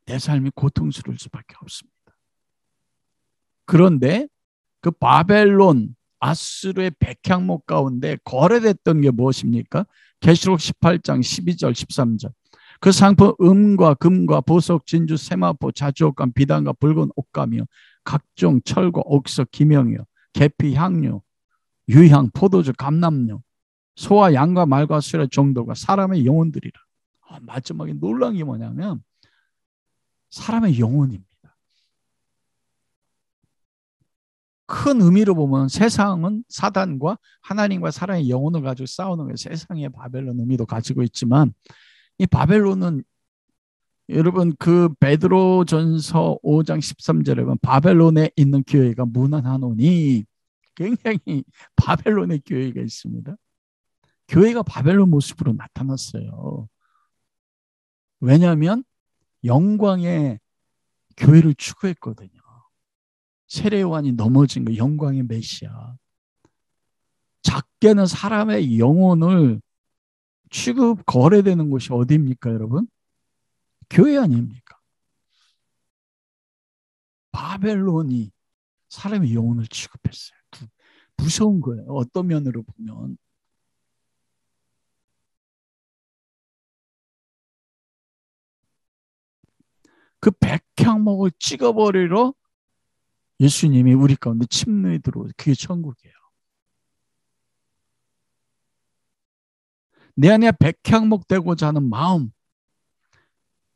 내 삶이 고통스러울 수밖에 없습니다. 그런데 그 바벨론 아수르의 백향목 가운데 거래됐던 게 무엇입니까? 계시록 18장 12절 13절 그 상품 음과 금과 보석 진주 세마포 자주옥감 비단과 붉은 옷감이요 각종 철과 옥석 기명이요 계피 향료 유향 포도주 감람료 소와 양과 말과 수의 정도가 사람의 영혼들이라. 마지막에 놀라운 게 뭐냐면 사람의 영혼입니다. 큰 의미로 보면 세상은 사단과 하나님과 사람의 영혼을 가지고 싸우는 거예요. 세상의 바벨론 의미도 가지고 있지만 이 바벨론은 여러분 그 베드로전서 5장 13절에 보면 바벨론에 있는 교회가 무난하노니 굉장히 바벨론의 교회가 있습니다. 교회가 바벨론 모습으로 나타났어요. 왜냐하면 영광의 교회를 추구했거든요. 세례요한이 넘어진 거 영광의 메시아. 작게는 사람의 영혼을 취급 거래되는 곳이 어디입니까, 여러분? 교회 아닙니까? 바벨론이 사람의 영혼을 취급했어요. 무서운 거예요. 어떤 면으로 보면. 그 백향목을 찍어버리러 예수님이 우리 가운데 침노에 들어오죠. 그게 천국이에요. 내 안에 백향목 되고자 하는 마음,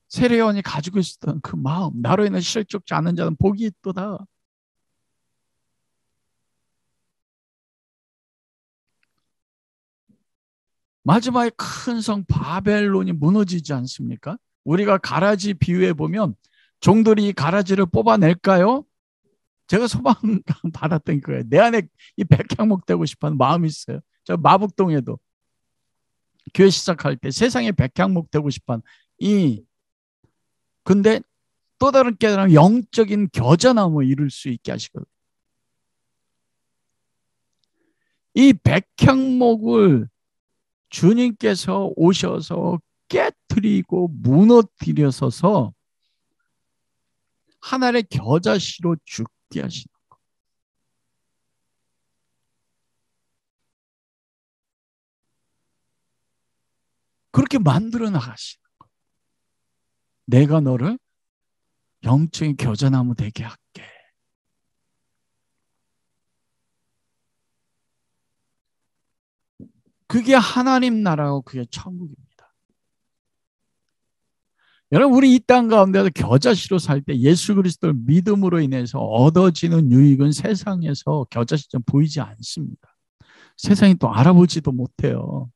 세례요한이 가지고 있었던 그 마음, 나로 인해 실족지 않은 자는 복이 있도다. 마지막에 큰 성 바벨론이 무너지지 않습니까? 우리가 가라지 비유해 보면 종들이 이 가라지를 뽑아낼까요? 제가 소망 받았던 거예요. 내 안에 이 백향목 되고 싶어하는 마음이 있어요. 저 마북동에도 교회 시작할 때 세상에 백향목 되고 싶어하는 이 근데 또 다른 깨달음 영적인 겨자나무 이룰 수 있게 하시거든요. 이 백향목을 주님께서 오셔서 깨뜨리고 무너뜨려서서 하나의 겨자씨로 죽게 하시는 것. 그렇게 만들어 나가시는 것. 내가 너를 영적인 겨자나무 되게 할게. 그게 하나님 나라고 그게 천국입니다. 여러분 우리 이 땅 가운데서 겨자씨로 살 때 예수 그리스도를 믿음으로 인해서 얻어지는 유익은 세상에서 겨자씨처럼 보이지 않습니다. 세상이 또 알아보지도 못해요.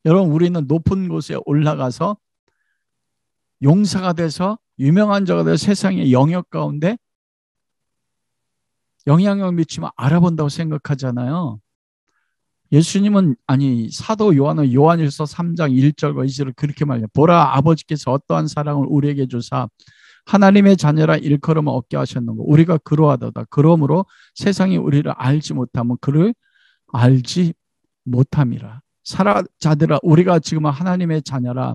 여러분 우리는 높은 곳에 올라가서 용사가 돼서 유명한 자가 돼서 세상의 영역 가운데 영향력을 미치면 알아본다고 생각하잖아요. 예수님은 아니 사도 요한은 요한일서 3장 1절과 2절을 그렇게 말해요. 보라 아버지께서 어떠한 사랑을 우리에게 주사 하나님의 자녀라 일컬음을 얻게 하셨는고 우리가 그러하도다. 그러므로 세상이 우리를 알지 못하면 그를 알지 못함이라. 사라자들아 우리가 지금 하나님의 자녀라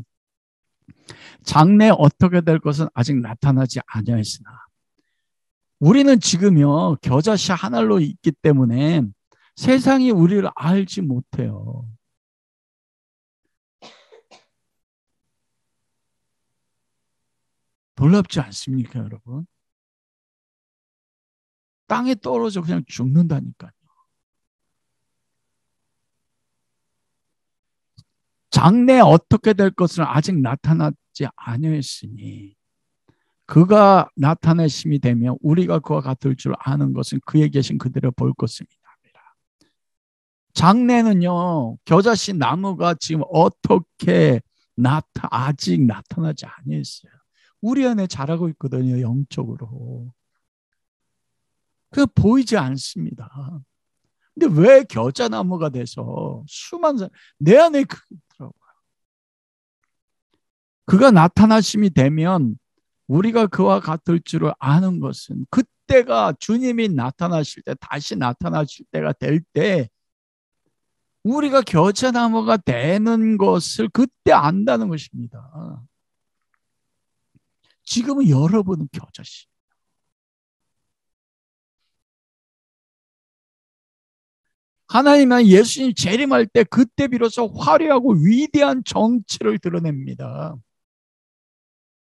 장래 어떻게 될 것은 아직 나타나지 아니하였으나 우리는 지금요 겨자씨 하늘로 있기 때문에 세상이 우리를 알지 못해요. 놀랍지 않습니까, 여러분? 땅에 떨어져 그냥 죽는다니까요. 장래 어떻게 될 것은 아직 나타나지 아니했으니 그가 나타내심이 되면 우리가 그와 같을 줄 아는 것은 그에 계신 그대로 볼 것입니다. 장래는요 겨자씨 나무가 지금 어떻게 아직 나타나지 아니했어요. 우리 안에 자라고 있거든요. 영적으로. 그 보이지 않습니다. 근데 왜 겨자나무가 돼서 수많은 사람 내 안에 그더라고요. 그가 나타나심이 되면 우리가 그와 같을 줄을 아는 것은 그때가 주님이 나타나실 때 다시 나타나실 때가 될 때 우리가 겨자나무가 되는 것을 그때 안다는 것입니다. 지금은 여러분은 겨자씨. 하나님은 예수님 재림할 때 그때 비로소 화려하고 위대한 정치를 드러냅니다.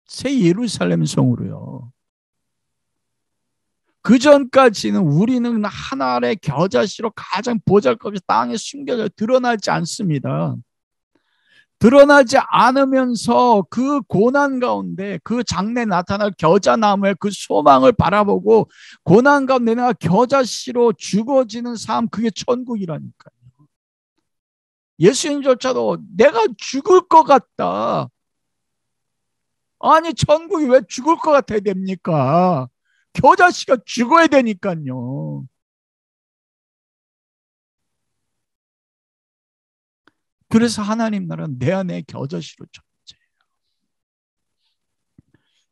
새 예루살렘 성으로요. 그 전까지는 우리는 하나의 겨자씨로 가장 보잘것없이 땅에 숨겨져 드러나지 않습니다. 드러나지 않으면서 그 고난 가운데 그 장래 나타날 겨자나무의 그 소망을 바라보고 고난 가운데 내가 겨자씨로 죽어지는 삶 그게 천국이라니까요. 예수님조차도 내가 죽을 것 같다. 아니 천국이 왜 죽을 것 같아야 됩니까? 겨자씨가 죽어야 되니까요. 그래서 하나님 나라는 내 안에 겨자씨로 존재해요.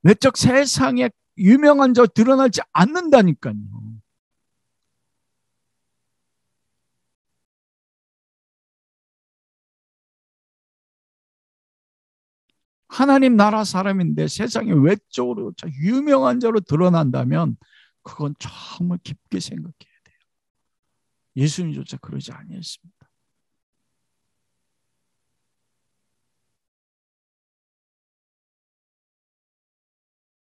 외적 세상에 유명한 자 드러나지 않는다니까요. 하나님 나라 사람인데 세상에 외적으로 유명한 자로 드러난다면 그건 정말 깊게 생각해야 돼요. 예수님조차 그러지 아니했습니다.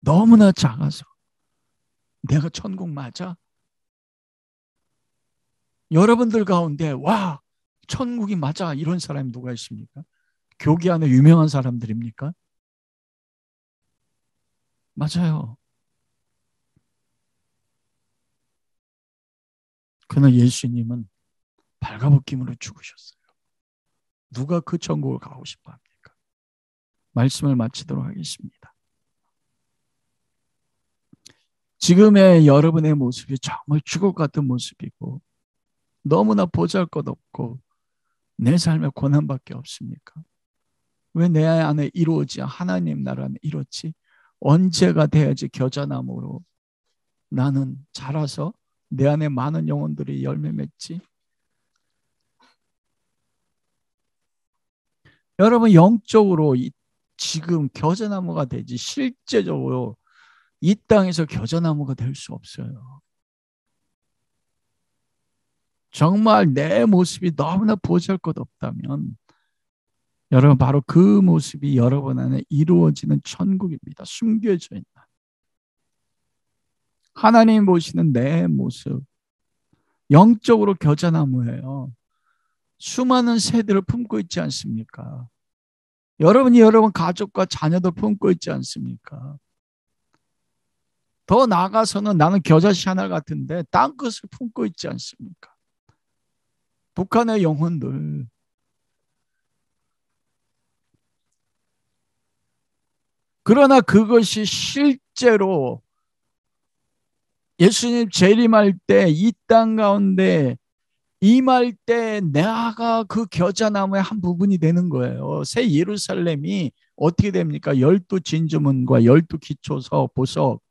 너무나 작아서 내가 천국 맞아? 여러분들 가운데 와 천국이 맞아 이런 사람이 누가 있습니까? 교계 안에 유명한 사람들입니까? 맞아요. 그러나 예수님은 발가벗김으로 죽으셨어요. 누가 그 천국을 가고 싶어 합니까? 말씀을 마치도록 하겠습니다. 지금의 여러분의 모습이 정말 죽을 것 같은 모습이고 너무나 보잘것없고 내 삶에 고난밖에 없습니까? 왜 내 안에 이루어지 하나님 나라는 이렇지? 언제가 돼야지 겨자나무로 나는 자라서 내 안에 많은 영혼들이 열매 맺지? 여러분 영적으로 지금 겨자나무가 되지 실제적으로 이 땅에서 겨자나무가 될 수 없어요. 정말 내 모습이 너무나 보잘것없다면 여러분 바로 그 모습이 여러분 안에 이루어지는 천국입니다. 숨겨져 있는 하나님 보시는 내 모습 영적으로 겨자나무예요. 수많은 새들을 품고 있지 않습니까? 여러분이 여러분 가족과 자녀들 품고 있지 않습니까? 더 나아가서는 나는 겨자씨 하나 같은데 땅끝을 품고 있지 않습니까? 북한의 영혼들. 그러나 그것이 실제로 예수님 재림할 때 이 땅 가운데 임할 때 내가 그 겨자나무의 한 부분이 되는 거예요. 새 예루살렘이 어떻게 됩니까? 12진주문과 12기초서 보석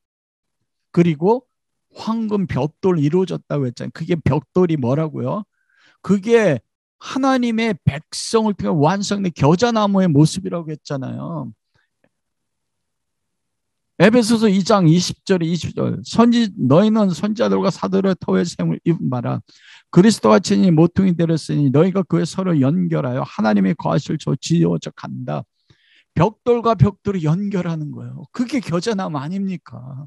그리고 황금 벽돌 이루어졌다고 했잖아요. 그게 벽돌이 뭐라고요? 그게 하나님의 백성을 통해 완성된 겨자나무의 모습이라고 했잖아요. 에베소서 2장 20절에 20절 너희는 선지자들과 사도의 터의 셈을 입은 바라 그리스도와 친히 모퉁이 되었으니 너희가 그에 서로 연결하여 하나님의 거하실 chỗ 지어져 간다. 벽돌과 벽돌이 연결하는 거예요. 그게 겨자나무 아닙니까?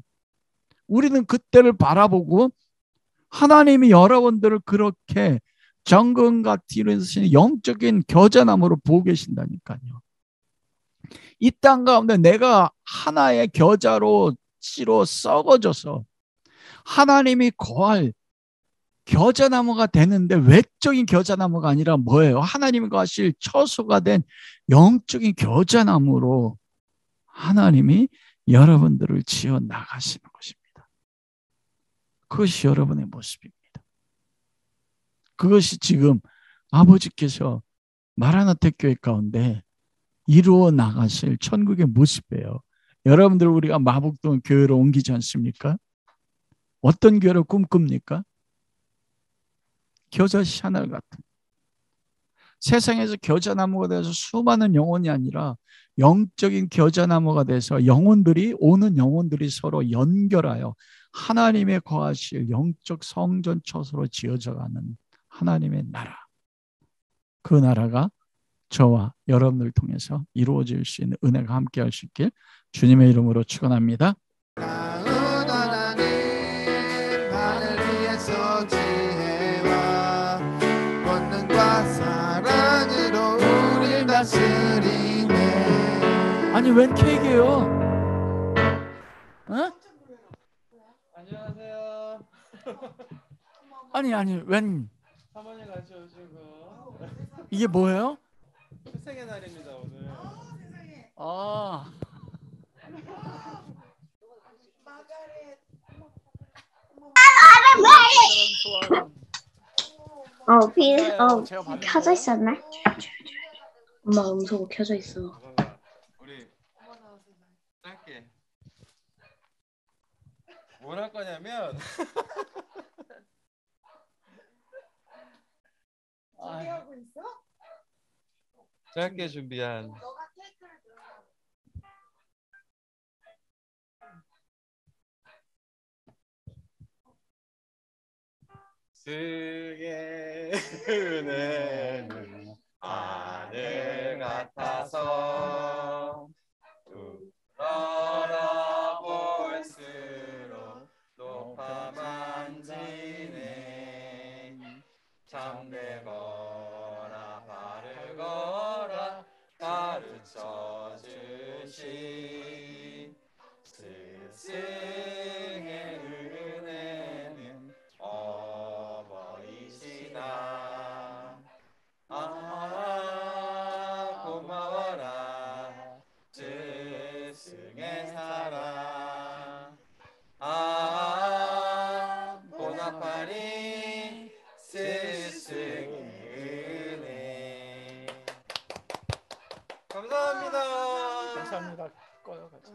우리는 그때를 바라보고 하나님이 여러분들을 그렇게 정금같이 이루신 영적인 겨자나무로 보고 계신다니까요. 이 땅 가운데 내가 하나의 겨자로 씨로 썩어져서 하나님이 거할 겨자나무가 되는데 외적인 겨자나무가 아니라 뭐예요? 하나님이 거하실 처소가 된 영적인 겨자나무로 하나님이 여러분들을 지어 나가시는 것입니다. 그것이 여러분의 모습입니다. 그것이 지금 아버지께서 마라나타 교회 가운데 이루어 나가실 천국의 모습이에요. 여러분들 우리가 마복동 교회로 옮기지 않습니까? 어떤 교회를 꿈꿉니까? 겨자씨 하나 같은. 세상에서 겨자나무가 돼서 수많은 영혼이 아니라 영적인 겨자나무가 돼서 영혼들이 오는 영혼들이 서로 연결하여 하나님의 거하실 영적 성전 처소로 지어져가는 하나님의 나라. 그 나라가 저와 여러분을 통해서 이루어질 수 있는 은혜가 함께 할 수 있길 주님의 이름으로 축원합니다. 아니 웬 케이크예요? 어? 안녕하세요. 아니 웬 사모님 같이 오시고. 이게 뭐예요? 출생의 날입니다 오늘. 아 켜져 있었네. 엄마 음소거 켜져 있어. 우리 짧게 뭘 할 거냐면 준비하고 있어? 짧게 준비한 너가 케이크를 들어가. 스의 은혜는 하늘 같아서 돌아볼수록 높아 만지네. 참되거라 바르거라 가르쳐 주신 스승의 은혜는 어버이시다. 아 고마워라 스승의 사랑. 아 보나파리 스승의 은혜. 감사합니다. 감사합니다. 꺼요 같이.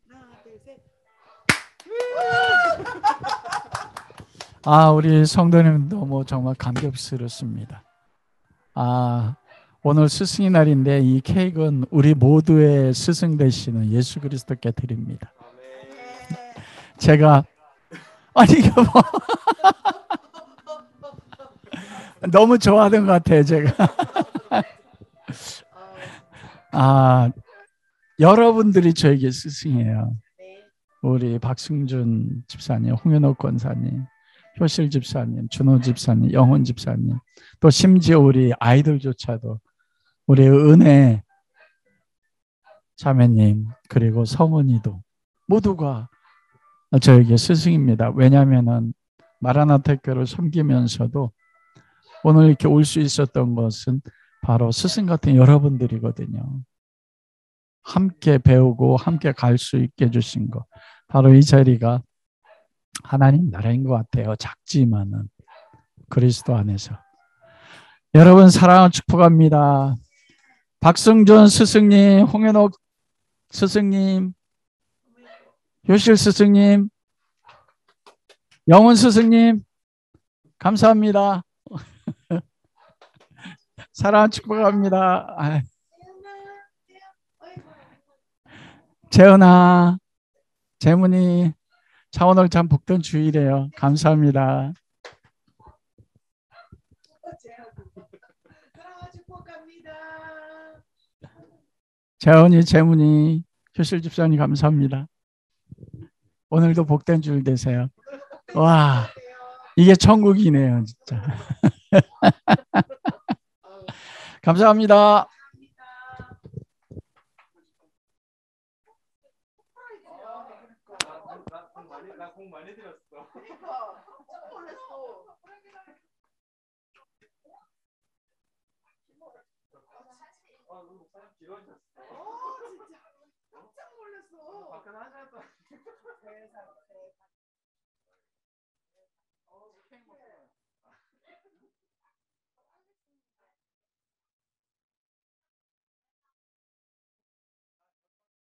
하나, 둘, 셋. 우리 성도님 너무 정말 감격스럽습니다. 오늘 스승의 날인데 이 케이크는 우리 모두의 스승 되시는 예수 그리스도께 드립니다. 제가 이게 뭐 너무 좋아하는 것 같아요, 제가. 여러분들이 저에게 스승이에요. 우리 박승준 집사님, 홍현옥 권사님, 효실 집사님, 준호 집사님, 영훈 집사님, 또 심지어 우리 아이들조차도 우리 은혜 자매님 그리고 성은이도 모두가 저에게 스승입니다. 왜냐하면 마라나타 교회를 섬기면서도 오늘 이렇게 올 수 있었던 것은 바로 스승 같은 여러분들이거든요. 함께 배우고 함께 갈 수 있게 해주신 것, 바로 이 자리가 하나님 나라인 것 같아요. 작지만은 그리스도 안에서. 여러분 사랑을 축복합니다. 박승준 스승님, 홍현옥 스승님, 효실 스승님, 영훈 스승님 감사합니다. 사랑 축복합니다. 재은아, 재문이, 자 오늘 참 복된 주일이에요. 감사합니다. 사랑과 축복합니다. 재은이, 재문이, 효실 집사님 감사합니다. 오늘도 복된 주일 되세요. 와, 이게 천국이네요, 진짜. 감사합니다. 나 공 많이 들었어. 그러니까 깜짝 놀랐어. 너무 사진 길어졌어. 진짜 깜짝 놀랐어. 밖에서 한 시간 동안